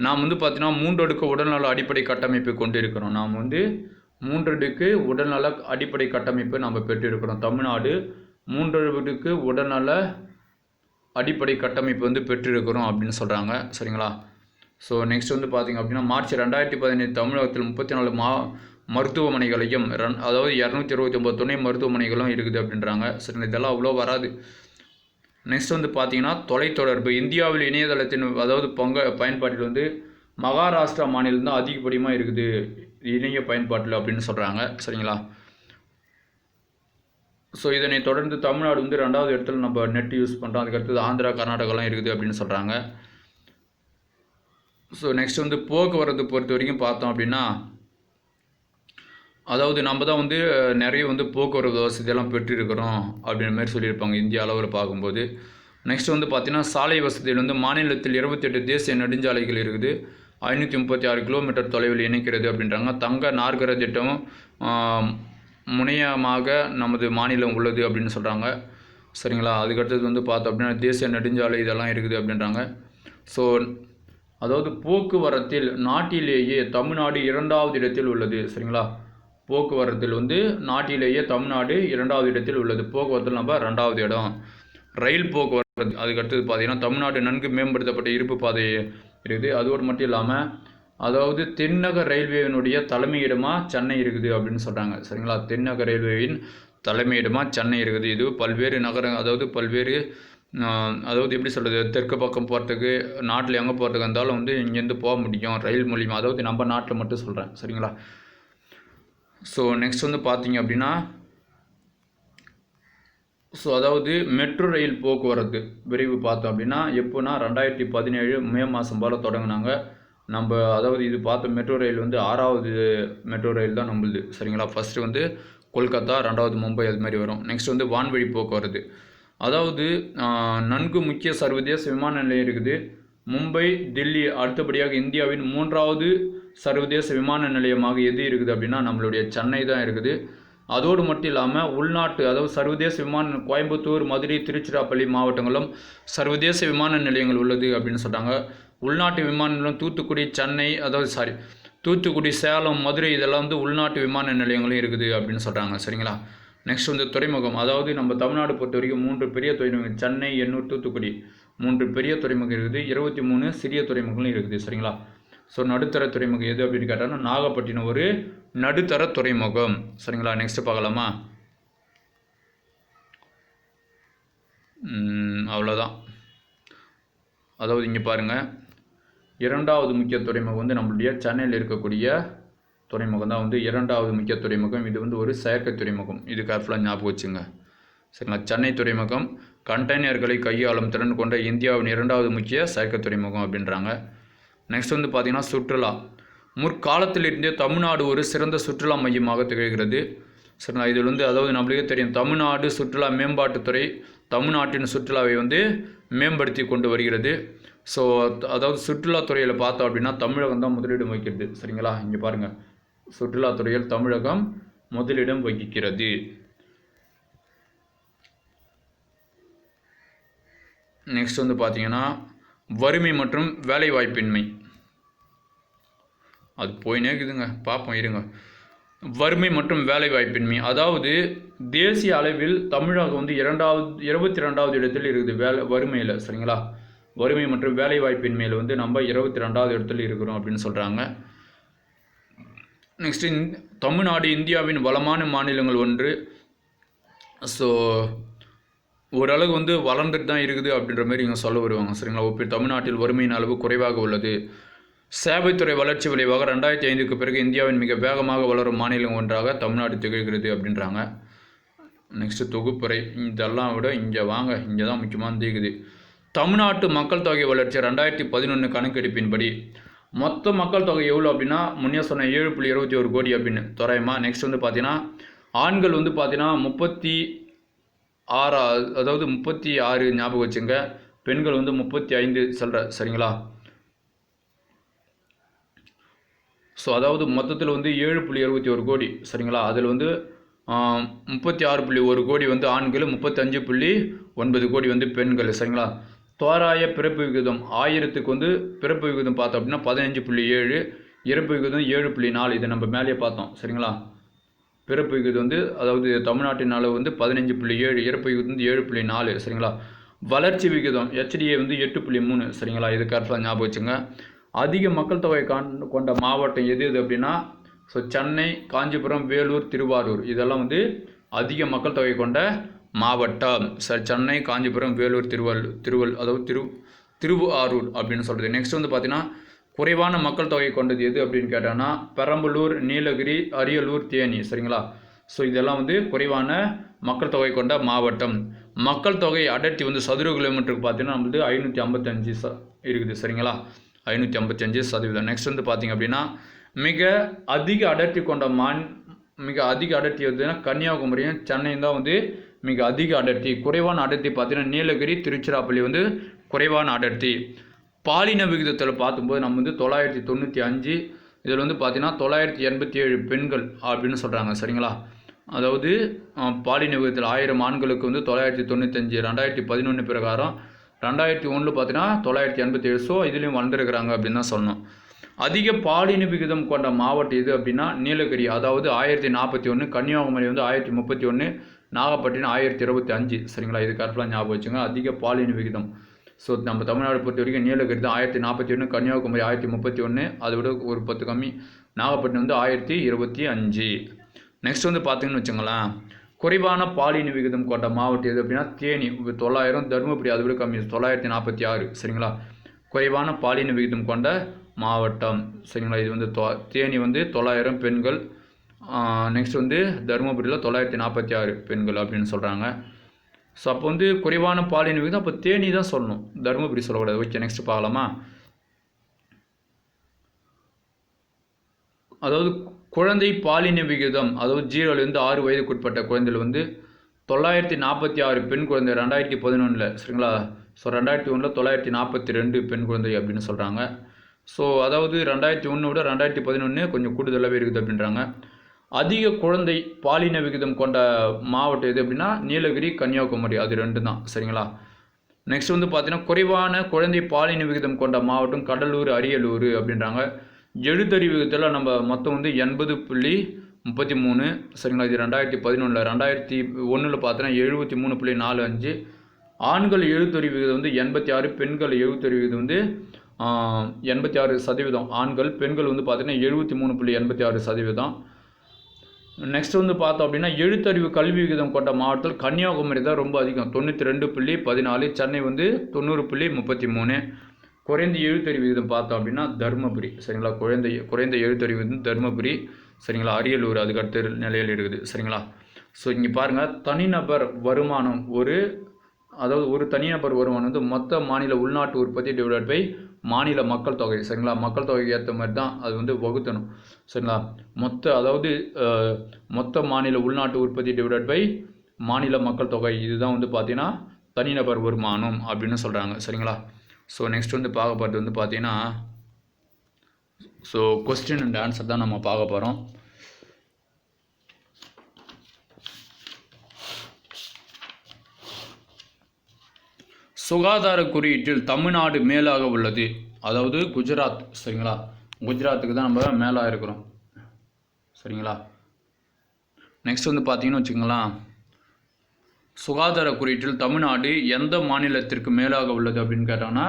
நாம் வந்து பார்த்தீங்கன்னா 3 அடுக்கு உடல்நல அடிப்படை கட்டமைப்பு கொண்டு இருக்கிறோம். நாம் வந்து 3 அடுக்கு உடல்நல அடிப்படை கட்டமைப்பை நாம் பெற்றிருக்கிறோம். தமிழ்நாடு 3 அடுக்கு உடல்நல அடிப்படை கட்டமைப்பு வந்து பெற்றிருக்கிறோம் அப்படின்னு சொல்கிறாங்க. சரிங்களா? ஸோ நெக்ஸ்ட் வந்து பார்த்திங்க அப்படின்னா மார்ச் 2015 தமிழகத்தில் 34 மருத்துவமனைகளையும் அதாவது 229 துணை மருத்துவமனைகளும் இருக்குது அப்படின்றாங்க. சரி, இதெல்லாம் அவ்வளோ வராது. நெக்ஸ்ட் வந்து பார்த்தீங்கன்னா தொலைத்தொடர்பு. இந்தியாவில் இணையதளத்தின் அதாவது பயன்பாட்டில் வந்து மகாராஷ்டிரா மாநிலம் தான் அதிகப்படியாக இருக்குது இணைய பயன்பாட்டில் அப்படின்னு சொல்கிறாங்க. சரிங்களா? ஸோ இதனை தொடர்ந்து தமிழ்நாடு வந்து 2வது இடத்துல நம்ம நெட் யூஸ் பண்ணுறோம். அதுக்கடுத்தது ஆந்திரா, கர்நாடகாலாம் இருக்குது அப்படின்னு சொல்கிறாங்க. ஸோ நெக்ஸ்ட் வந்து போக்குவரத்து பொறுத்த வரைக்கும் பார்த்தோம் அப்படின்னா அதாவது நம்ம தான் வந்து நிறைய வந்து போக்குவரத்து வசதியெல்லாம் பெற்றிருக்கிறோம் அப்படின்ற மாதிரி சொல்லியிருப்பாங்க இந்திய அளவில் பார்க்கும்போது. நெக்ஸ்ட் வந்து பார்த்திங்கன்னா சாலை வசதியில் வந்து மாநிலத்தில் 28 தேசிய நெடுஞ்சாலைகள் இருக்குது, 536 கிலோமீட்டர் தொலைவில் இணைக்கிறது அப்படின்றாங்க. தங்க நாற்கர திட்டம் முனையமாக நமது மாநிலம் உள்ளது அப்படின்னு சொல்கிறாங்க. சரிங்களா? அதுக்கடுத்தது வந்து பார்த்தோம் அப்படின்னா தேசிய நெடுஞ்சாலை இதெல்லாம் இருக்குது அப்படின்றாங்க. ஸோ அதாவது போக்குவரத்தில் நாட்டிலேயே தமிழ்நாடு 2வது இடத்தில் உள்ளது. சரிங்களா? போக்குவரத்தில் வந்து நாட்டிலேயே தமிழ்நாடு 2வது இடத்தில் உள்ளது. போக்குவரத்தில் நம்ம 2வது இடம். ரயில் போக்குவரத்து அதுக்கடுத்தது பார்த்திங்கன்னா தமிழ்நாடு நன்கு மேம்படுத்தப்பட்ட இருப்பு பாதை இருக்குது. அதோடு மட்டும் இல்லாமல் அதாவது தென்னக ரயில்வேவினுடைய தலைமையிடமாக சென்னை இருக்குது அப்படின்னு சொல்கிறாங்க. சரிங்களா? தென்னக ரயில்வேவின் தலைமையிடமாக சென்னை இருக்குது. இது பல்வேறு அதாவது பல்வேறு அதாவது எப்படி சொல்கிறது, தெற்கு பக்கம் போகிறதுக்கு நாட்டில் எங்கே போகிறதுக்கு இருந்தாலும் வந்து இங்கேருந்து போக முடியும் ரயில் மூலிமா. அதாவது நம்ம நாட்டில் மட்டும் சொல்கிறேன். சரிங்களா? ஸோ நெக்ஸ்ட் வந்து பார்த்தீங்க அப்படின்னா ஸோ அதாவது மெட்ரோ ரயில் போக்குவரத்து விரைவு பார்த்தோம் அப்படின்னா எப்போனா 2017 மே மாதம் போல் தொடங்கினாங்க. நம்ம அதாவது இது பார்த்த மெட்ரோ ரயில் வந்து 6வது மெட்ரோ ரயில் தான் நம்மளுது. சரிங்களா? ஃபஸ்ட்டு வந்து கொல்கத்தா, 2வது மும்பை, அது மாதிரி வரும். நெக்ஸ்ட் வந்து வான்வழி போக்குவரத்து. அதாவது நன்கு முக்கிய சர்வதேச விமான நிலையம் இருக்குது. மும்பை, தில்லி அடுத்தபடியாக இந்தியாவின் 3வது சர்வதேச விமான நிலையமாக எது இருக்குது அப்படின்னா நம்மளுடைய சென்னை தான் இருக்குது. அதோடு மட்டும் இல்லாமல் உள்நாட்டு அதாவது சர்வதேச விமான கோயம்புத்தூர், மதுரை, திருச்சிராப்பள்ளி மாவட்டங்களும் சர்வதேச விமான நிலையங்கள் உள்ளது அப்படின்னு சொல்கிறாங்க. உள்நாட்டு விமான நிலையம் தூத்துக்குடி, சென்னை அதாவது தூத்துக்குடி, சேலம், மதுரை இதெல்லாம் வந்து உள்நாட்டு விமான நிலையங்களும் இருக்குது அப்படின்னு சொல்கிறாங்க. சரிங்களா? நெக்ஸ்ட் வந்து துறைமுகம். அதாவது நம்ம தமிழ்நாடு பொறுத்த வரைக்கும் 3 பெரிய துறைமுகம் சென்னை, எண்ணூர், தூத்துக்குடி 3 பெரிய துறைமுகம் இருக்குது. 23 சிறிய துறைமுகங்களும் இருக்குது. சரிங்களா? ஸோ நடுத்தர துறைமுகம் எது அப்படின்னு கேட்டாங்கன்னா நாகப்பட்டினம் ஒரு நடுத்தர துறைமுகம். சரிங்களா? நெக்ஸ்ட் பார்க்கலாமா? அவ்வளோதான். அதாவது இங்கே பாருங்கள், 2வது முக்கிய துறைமுகம் வந்து நம்மளுடைய சென்னையில் இருக்கக்கூடிய துறைமுகம் தான் வந்து 2வது முக்கிய துறைமுகம். இது வந்து ஒரு செயற்கை துறைமுகம். இது கேர்ஃபுல்லாக ஞாபகம் வச்சுங்க. சரிங்களா? சென்னை துறைமுகம் கண்டெய்னர்களை கையாளும் திறன் கொண்ட இந்தியாவின் 2வது முக்கிய செயற்கை துறைமுகம் அப்படின்றாங்க. நெக்ஸ்ட் வந்து பார்த்திங்கன்னா சுற்றுலா. முற்காலத்திலிருந்தே தமிழ்நாடு ஒரு சிறந்த சுற்றுலா மையமாக திகழ்கிறது. சரிங்களா? இதில் வந்து அதாவது நம்மளுக்கே தெரியும் தமிழ்நாடு சுற்றுலா மேம்பாட்டுத்துறை தமிழ்நாட்டின் சுற்றுலாவை வந்து மேம்படுத்தி கொண்டு வருகிறது. ஸோ அதாவது சுற்றுலாத்துறையில் பார்த்தோம் அப்படின்னா தமிழகம் தான் முதலிடம் வகிக்கிறது. சரிங்களா? இங்கே பாருங்கள், சுற்றுலாத்துறையில் தமிழகம் முதலிடம் வகிக்கிறது. நெக்ஸ்ட் வந்து பார்த்தீங்கன்னா வறுமை மற்றும் வேலைவாய்ப்பின்மை. அது போயினே இருக்குதுங்க, பார்ப்போம் இருங்க. வறுமை மற்றும் வேலைவாய்ப்பின்மை. அதாவது தேசிய அளவில் தமிழகம் வந்து 22வது இடத்தில் இருக்குது வறுமையில். சரிங்களா? வறுமை மற்றும் வேலைவாய்ப்பின்மையில் வந்து நம்ம 22வது இடத்துல இருக்கிறோம் அப்படின்னு சொல்கிறாங்க. நெக்ஸ்ட்டு தமிழ்நாடு இந்தியாவின் வளமான மாநிலங்கள் ஒன்று. ஸோ ஓரளவு வந்து வளர்ந்துட்டு தான் இருக்குது அப்படின்ற மாதிரி இங்கே சொல்ல வருவாங்க. சரிங்களா? இப்போ தமிழ்நாட்டில் வறுமையின் அளவு குறைவாக உள்ளது. சேவைத்துறை வளர்ச்சி விளைவாக 2005க்கு பிறகு இந்தியாவின் மிக வேகமாக வளரும் மாநிலம் ஒன்றாக தமிழ்நாடு திகழ்கிறது அப்படின்றாங்க. நெக்ஸ்ட்டு தொகுப்புரை. இதெல்லாம் விட இங்கே வாங்க, இங்கே தான் முக்கியமாக இருக்குது. தமிழ்நாட்டு மக்கள் தொகை வளர்ச்சி 2011 கணக்கெடுப்பின்படி மொத்த மக்கள் தொகை எவ்வளோ அப்படின்னா முன்னே சொன்ன 7.21 கோடி அப்படின்னு தோராயமாக. நெக்ஸ்ட் வந்து பார்த்தீங்கன்னா ஆண்கள் வந்து பார்த்தீங்கன்னா 36, அதாவது 36 ஞாபகம் வச்சுங்க. பெண்கள் வந்து 35 சொல்கிற சரிங்களா. ஸோ அதாவது மொத்தத்தில் வந்து 7.21 கோடி சரிங்களா. அதில் வந்து 36.1 கோடி வந்து ஆண்கள், 35.9 கோடி வந்து பெண்கள் சரிங்களா. தோராய பிறப்பு விகிதம் 1000க்கு வந்து பிறப்பு விகிதம் பார்த்தோம் அப்படின்னா 15.7, இறப்பு விகிதம் 7.4. இதை நம்ம மேலேயே பார்த்தோம் சரிங்களா. பிறப்பு விகிதம் வந்து அதாவது தமிழ்நாட்டின் அளவு வந்து 15.7, இறப்பு விகிதம் வந்து 7.4 சரிங்களா. வளர்ச்சி விகிதம் HDA வந்து 8.3 சரிங்களா. இது கரெக்டாக ஞாபகம் வச்சுங்க. அதிக மக்கள் தொகை கொண்ட மாவட்டம் எது அப்படின்னா ஸோ சென்னை, காஞ்சிபுரம், வேலூர், திருவாரூர் இதெல்லாம் வந்து அதிக மக்கள் தொகை கொண்ட மாவட்டம் சார். சென்னை, காஞ்சிபுரம், வேலூர், அதாவது திருவாரூர் அப்படின்னு சொல்கிறது. நெக்ஸ்ட் வந்து பார்த்தீங்கன்னா குறைவான மக்கள் தொகை கொண்டது எது அப்படின்னு கேட்டோன்னா பெரம்பலூர், நீலகிரி, அரியலூர், தேனி சரிங்களா. ஸோ இதெல்லாம் வந்து குறைவான மக்கள் தொகை கொண்ட மாவட்டம். மக்கள் தொகை அடர்த்தி வந்து சதுர கிலோமீட்டருக்கு பார்த்தீங்கன்னா நம்மளுக்கு 555 இருக்குது சரிங்களா. 555%. நெக்ஸ்ட் வந்து பார்த்திங்க அப்படின்னா மிக அதிக அடர்த்தி கொண்ட மிக அதிக அடர்த்தி வந்துன்னா கன்னியாகுமரியும் சென்னையும் தான் வந்து மிக அதிக அடர்த்தி. குறைவான அடர்த்தி பார்த்தீங்கன்னா நீலகிரி, திருச்சிராப்பள்ளி வந்து குறைவான அடர்த்தி. பாலின விகிதத்தில் பார்க்கும்போது நம்ம வந்து 995, இதில் வந்து பார்த்தீங்கன்னா 987 பெண்கள் அப்படின்னு சொல்கிறாங்க சரிங்களா. அதாவது பாலின விகிதத்தில் 1000 ஆண்களுக்கு வந்து 995, 2011 பிரகாரம் 2001 பார்த்தீங்கன்னா 987. ஸோ இதுலேயும் வளர்ந்துருக்கிறாங்க அப்படின்னு தான் சொன்னோம். அதிக பாலின விகிதம் கொண்ட மாவட்டம் எது அப்படின்னா நீலகிரி, அதாவது 1041, கன்னியாகுமரி வந்து 1031, நாகப்பட்டினம் 1025 சரிங்களா. இது கரெக்டாக ஞாபகம் வச்சுங்க. அதிக பாலின விகிதம். ஸோ நம்ம தமிழ்நாடு பொறுத்த வரைக்கும் நீலகிரி தான் 1041, கன்னியாகுமரி 1031, அதை விட ஒரு 10 கம்மி. நாகப்பட்டினம் வந்து 1025. நெக்ஸ்ட் வந்து பார்த்தீங்கன்னு வச்சுங்களேன் குறைவான பாலின விகிதம் கொண்ட மாவட்டம் எது அப்படின்னா தேனி 900, தருமபுரி அதை விட கம்மி 946 சரிங்களா. குறைவான பாலின விகிதம் கொண்ட மாவட்டம் சரிங்களா. இது வந்து தேனி வந்து 900 பெண்கள். நெக்ஸ்ட் வந்து தருமபுரியில் 946 பெண்கள் அப்படின்னு சொல்கிறாங்க. ஸோ அப்போ வந்து குறைவான பாலின விகிதம் அப்போ தேனி தான் சொல்லணும், தருமபுரி சொல்லக்கூடாது. ஓகே, நெக்ஸ்ட் பார்க்கலாமா. அதாவது குழந்தை பாலின விகிதம், அதாவது 0லேருந்து 6 வயதுக்குட்பட்ட குழந்தைகள் வந்து 946 பெண் குழந்தை 2011 சரிங்களா. ஸோ 2001 942 பெண் குழந்தை அப்படின்னு சொல்கிறாங்க. ஸோ அதாவது 2001 விட 2011 கொஞ்சம் கூடுதலாகவே இருக்குது அப்படின்றாங்க. அதிக குழந்தை பாலின விகிதம் கொண்ட மாவட்டம் எது அப்படின்னா நீலகிரி, கன்னியாகுமரி அது 2 தான் சரிங்களா. நெக்ஸ்ட் வந்து பார்த்தீங்கன்னா குறைவான குழந்தை பாலின விகிதம் கொண்ட மாவட்டம் கடலூர், அரியலூர் அப்படின்றாங்க. எழுத்தறிவு விகிதத்தில் நம்ம மொத்தம் வந்து 80.33 சரிங்களா. இது 2011. 2001 பார்த்தீங்கன்னா 73.45. ஆண்கள் எழுத்தறிவு விகிதம் வந்து 86, பெண்கள் எழுத்தறிவு விகிதம் வந்து 86%. ஆண்கள், பெண்கள் வந்து பார்த்தீங்கன்னா 73.86%. நெக்ஸ்ட் வந்து பார்த்தோம் அப்படின்னா எழுத்தறிவு கல்வி விகிதம் கொண்ட மாவட்டத்தில் கன்னியாகுமரி தான் ரொம்ப அதிகம் 92.14, சென்னை வந்து 90.33. குறைந்த எழுத்தறிவு விகிதம் பார்த்தோம் அப்படின்னா தருமபுரி சரிங்களா. குறைந்த எழுத்தறிவு விகிதம் தருமபுரி சரிங்களா. அரியலூர் அதுக்கு அடுத்த நிலையில் இருக்குது சரிங்களா. ஸோ இங்கே பாருங்கள் தனிநபர் வருமானம் அதாவது ஒரு தனிநபர் வருமானம் வந்து மொத்த மாநில உள்நாட்டு உற்பத்தி டிவைடட் பை மாநில மக்கள் தொகை சரிங்களா. மக்கள் தொகைக்கு ஏற்ற மாதிரி தான் அது வந்து வகுத்தணும் சரிங்களா. அதாவது மொத்த மாநில உள்நாட்டு உற்பத்தி டிவைடட் பை மாநில மக்கள் தொகை, இதுதான் வந்து பார்த்தீங்கன்னா தனிநபர் வருமானம் அப்படின்னு சொல்கிறாங்க சரிங்களா. ஸோ நெக்ஸ்ட் வந்து பார்க்க போகிறது வந்து பார்த்தீங்கன்னா ஸோ கொஸ்டின் அண்ட் ஆன்சர் தான் நம்ம பார்க்க போகிறோம். சுகாதார குறியீட்டில் தமிழ்நாடு மேலாக உள்ளது, அதாவது குஜராத் சரிங்களா. குஜராத்துக்கு தான் நம்ம மேலாக இருக்கிறோம் சரிங்களா. நெக்ஸ்ட் வந்து பார்த்தீங்கன்னு வச்சுங்களேன் சுகாதார குறியீட்டில் தமிழ்நாடு எந்த மாநிலத்திற்கு மேலாக உள்ளது அப்படின்னு கேட்டோம்னா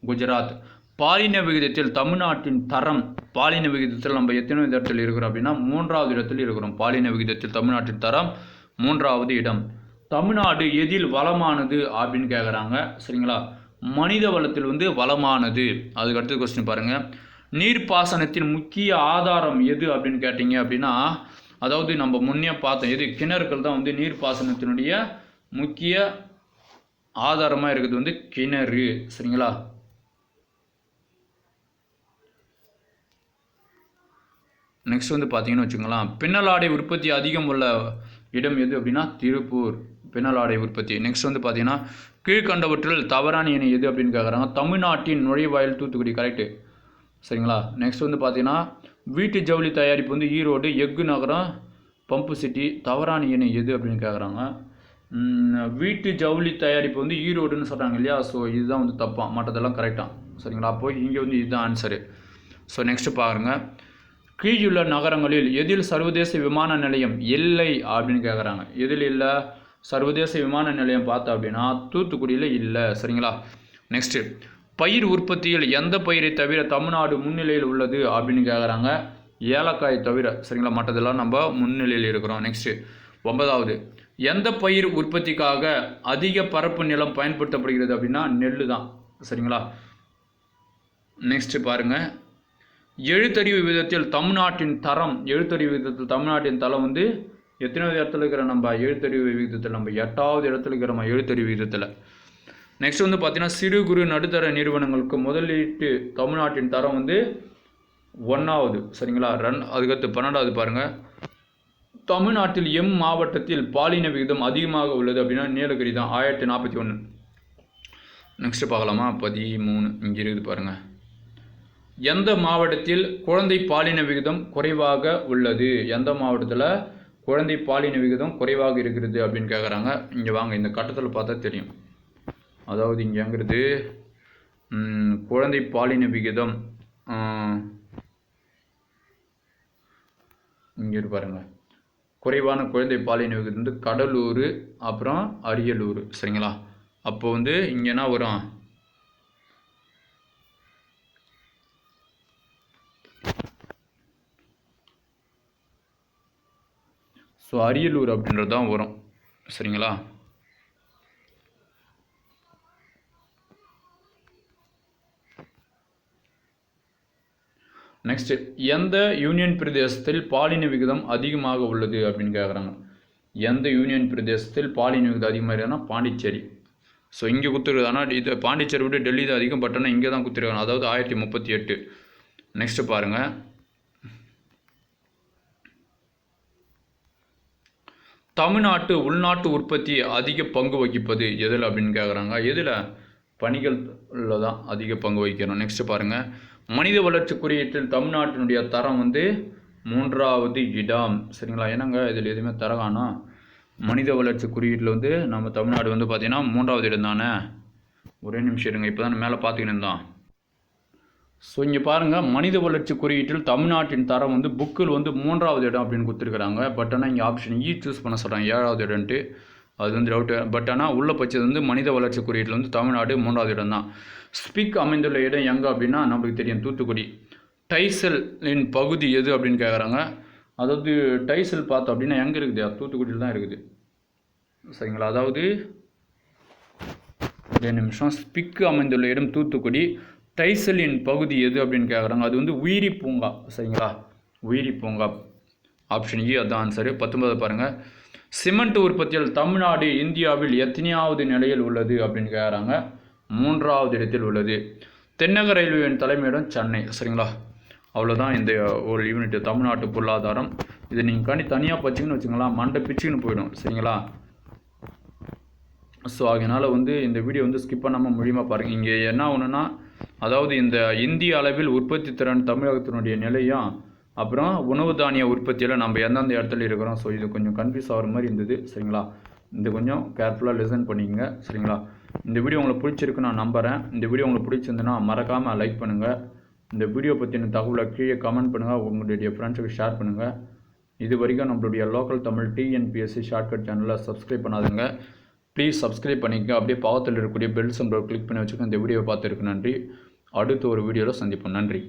குஜராத். பாலின விகிதத்தில் தமிழ்நாட்டின் தரம், பாலின விகிதத்தில் நம்ம எத்தனை இடத்தில் இருக்கிறோம் அப்படின்னா 3வது இடத்தில் இருக்கிறோம். பாலின விகிதத்தில் தமிழ்நாட்டின் தரம் 3வது இடம். தமிழ்நாடு எதில் வளமானது அப்படின்னு கேட்குறாங்க சரிங்களா. மனித வளத்தில் வந்து வளமானது. அதுக்கு அடுத்த கொஸ்டின் பாருங்கள். நீர்ப்பாசனத்தின் முக்கிய ஆதாரம் எது அப்படின்னு கேட்டிங்க அப்படின்னா அதாவது நம்ம முன்னே பார்த்தோம் எது கிணறுகள் தான் வந்து நீர்ப்பாசனத்தினுடைய முக்கிய ஆதாரமாக இருக்குது வந்து கிணறு சரிங்களா. நெக்ஸ்ட் வந்து பார்த்தீங்கன்னு வச்சுக்கலாம், பின்னலாடை உற்பத்தி அதிகம் உள்ள இடம் எது அப்படின்னா திருப்பூர், பின்னலாடை உற்பத்தி. நெக்ஸ்ட் வந்து பார்த்தீங்கன்னா, கீழ்கண்டவற்றில் தவறான இணை எது அப்படின்னு கேட்குறாங்க. தமிழ்நாட்டின் நுழைவாயில் தூத்துக்குடி, கரெக்டு, சரிங்களா. நெக்ஸ்ட் வந்து பார்த்தீங்கன்னா, வீட்டு ஜவுளி தயாரிப்பு வந்து ஈரோடு, எஃகு நகரம், பம்பு சிட்டி, தவறான இணை எது அப்படின்னு கேட்குறாங்க. வீட்டு ஜவுளி தயாரிப்பு வந்து ஈரோடுன்னு சொல்கிறாங்க இல்லையா, ஸோ இதுதான் வந்து தப்பான், மற்றதெல்லாம் கரெக்டாக, சரிங்களா. அப்போ இங்கே வந்து இதுதான் ஆன்சரு. ஸோ நெக்ஸ்ட்டு பாருங்கள், கீழுள்ள நகரங்களில் எதில் சர்வதேச விமான நிலையம் இல்லை அப்படின்னு கேட்குறாங்க. எதில் இல்லை சர்வதேச விமான நிலையம் பார்த்தா அப்படின்னா தூத்துக்குடியில் இல்லை, சரிங்களா. நெக்ஸ்ட்டு, பயிர் உற்பத்தியில் எந்த பயிரை தவிர தமிழ்நாடு முன்னிலையில் உள்ளது அப்படின்னு கேட்குறாங்க. ஏலக்காய் தவிர, சரிங்களா, மற்றதெல்லாம் நம்ம முன்னிலையில் இருக்கிறோம். நெக்ஸ்ட்டு 9வது, எந்த பயிர் உற்பத்திக்காக அதிக பரப்பு நிலம் பயன்படுத்தப்படுகிறது அப்படின்னா நெல் தான், சரிங்களா. நெக்ஸ்ட்டு பாருங்கள், எழுத்தறிவு விதத்தில் தமிழ்நாட்டின் தரம், எழுத்தறிவு விதத்தில் தமிழ்நாட்டின் தரம் வந்து எத்தனாவது இடத்துல இருக்கிற நம்ம எழுத்தறிவு விகிதத்தில், நம்ம 8வது இடத்துல இருக்கிறோம் எழுத்தறிவு விகிதத்தில். நெக்ஸ்ட் வந்து பார்த்தீங்கன்னா, சிறு குறு நடுத்தர நிறுவனங்களுக்கு முதலீட்டு தமிழ்நாட்டின் தரம் வந்து 1வது, சரிங்களா. அதுக்கடுத்து 12வது பாருங்கள், தமிழ்நாட்டில் மாவட்டத்தில் பாலின விகிதம் அதிகமாக உள்ளது அப்படின்னா நீலகிரி தான், 1041. நெக்ஸ்ட்டு பார்க்கலாமா, 13 இங்கே இருக்குது பாருங்கள், எந்த மாவட்டத்தில் குழந்தை பாலின விகிதம் குறைவாக உள்ளது, எந்த மாவட்டத்தில் குழந்தை பாலின விகிதம் குறைவாக இருக்கிறது அப்படின்னு கேட்குறாங்க. இங்கே வாங்க, இந்த கட்டத்தில் பார்த்தா தெரியும். அதாவது இங்கே எங்கிறது குழந்தை பாலின விகிதம் இங்கே பாருங்க, குறைவான குழந்தை பாலின விகிதம் வந்து கடலூர், அப்புறம் அரியலூர், சரிங்களா. அப்போ வந்து இங்கே என்ன வரும், ஸோ அரியலூர் அப்படின்றது தான் வரும், சரிங்களா. நெக்ஸ்ட், எந்த யூனியன் பிரதேசத்தில் பாலின விகிதம் அதிகமாக உள்ளது அப்படின்னு கேட்குறாங்க. எந்த யூனியன் பிரதேசத்தில் பாலின விகிதம் அதிகமாக இருக்குதுன்னா பாண்டிச்சேரி. ஸோ இங்கே குத்துருக்குது, ஆனால் இது பாண்டிச்சேரி விட டெல்லி தான் அதிகம், பட் ஆனால் இங்கே தான் குத்துருக்காங்க, அதாவது 1038. நெக்ஸ்ட் பாருங்கள், தமிழ்நாட்டு உள்நாட்டு உற்பத்தி அதிக பங்கு வகிப்பது எதில் அப்படின்னு கேட்குறாங்க. எதில், பணிகளில் தான் அதிக பங்கு வகிக்கணும். நெக்ஸ்ட் பாருங்கள், மனித வளர்ச்சி குறியீட்டில் தமிழ்நாட்டினுடைய தரம் வந்து 3வது இடம், சரிங்களா. ஏன்னாங்க இதில் எதுவுமே தரகானா, மனித வளர்ச்சி குறியீட்டில் வந்து நம்ம தமிழ்நாடு வந்து பார்த்திங்கன்னா 3வது இடம் தானே. ஒரே நிமிஷம் இருங்க, இப்போ தான் மேலே பார்த்துக்கிட்டு இருந்தோம். ஸோ இங்கே பாருங்கள், மனித வளர்ச்சி குறியீட்டில் தமிழ்நாட்டின் தரம் வந்து புக்கில் வந்து 3வது இடம் அப்படின்னு கொடுத்துருக்குறாங்க. பட் ஆனால் இங்கே ஆப்ஷன் சூஸ் பண்ண சொல்கிறாங்க 7வது இடம்ட்டு, அது வந்து டவுட்டு. பட் ஆனால் உள்ள பட்சது வந்து மனித வளர்ச்சி குறியீட்டில் வந்து தமிழ்நாடு 3வது இடம் தான். ஸ்பிக் அமைந்துள்ள இடம் எங்கே அப்படின்னா நம்மளுக்கு தெரியும், தூத்துக்குடி. டைசலின் பகுதி எது அப்படின்னு கேட்குறாங்க. அதாவது டைசல் பார்த்தோம் அப்படின்னா எங்கே இருக்குது, தூத்துக்குடியில் தான் இருக்குது, சரிங்களா. அதாவது ஒரே நிமிஷம், ஸ்பிக் அமைந்துள்ள இடம் தூத்துக்குடி, டைசலின் பகுதி எது அப்படின்னு கேட்குறாங்க. அது வந்து உயிரி பூங்கா, சரிங்களா, உயிரி பூங்கா, ஆப்ஷன் அதுதான் ஆன்சரு. 19 பாருங்கள், சிமெண்ட் உற்பத்தியில் தமிழ்நாடு இந்தியாவில் எத்தனையாவது நிலையில் உள்ளது அப்படின்னு கேட்குறாங்க. 3வது இடத்தில் உள்ளது. தென்னக ரயில்வேயின் தலைமையிடம் சென்னை, சரிங்களா. அவ்வளோதான் இந்த ஒரு யூனிட் தமிழ்நாட்டு பொருளாதாரம். இதை நீங்கள் தனியாக பச்சிங்கன்னு வச்சுங்களா, மண்டை பிச்சுன்னு போயிடும், சரிங்களா. ஸோ அதனால் வந்து இந்த வீடியோ வந்து ஸ்கிப் பண்ணாமல் முழுமையாக பாருங்கள். இங்கே என்ன ஒன்றுனா, அதாவது இந்த இந்திய அளவில் உற்பத்தி திறன் தமிழகத்தினுடைய நிலையும், அப்புறம் உணவு தானிய உற்பத்தியில் நம்ம எந்தெந்த இடத்துல இருக்கிறோம். ஸோ இது கொஞ்சம் கன்ஃபியூஸ் ஆகிற மாதிரி இருந்தது, சரிங்களா. இந்த கொஞ்சம் கேர்ஃபுல்லாக லிசன் பண்ணிக்கங்க, சரிங்களா. இந்த வீடியோ உங்களுக்கு பிடிச்சிருக்கு நான் நம்புகிறேன். இந்த வீடியோ உங்களுக்கு பிடிச்சிருந்துன்னா மறக்காமல் லைக் பண்ணுங்கள். இந்த வீடியோ பற்றின தகவலை கீழே கமெண்ட் பண்ணுங்கள், உங்களுடைய ஃப்ரெண்ட்ஸுக்கு ஷேர் பண்ணுங்கள். இது வரைக்கும் நம்மளுடைய லோக்கல் தமிழ் டிஎன்பிஎஸ்சி ஷார்ட்கட் சேனலை சப்ஸ்கிரைப் பண்ணாதுங்க, ப்ளீஸ் சப்ஸ்கிரைப் பண்ணிக்க. அப்படியே பக்கத்தில் இருக்கக்கூடிய பெல் சிம்பலை கிளிக் பண்ணி வச்சுக்கோங்க. இந்த வீடியோவை பார்த்துருக்கு நன்றி. அடுத்த ஒரு வீடியோவில் சந்திப்போம். நன்றி.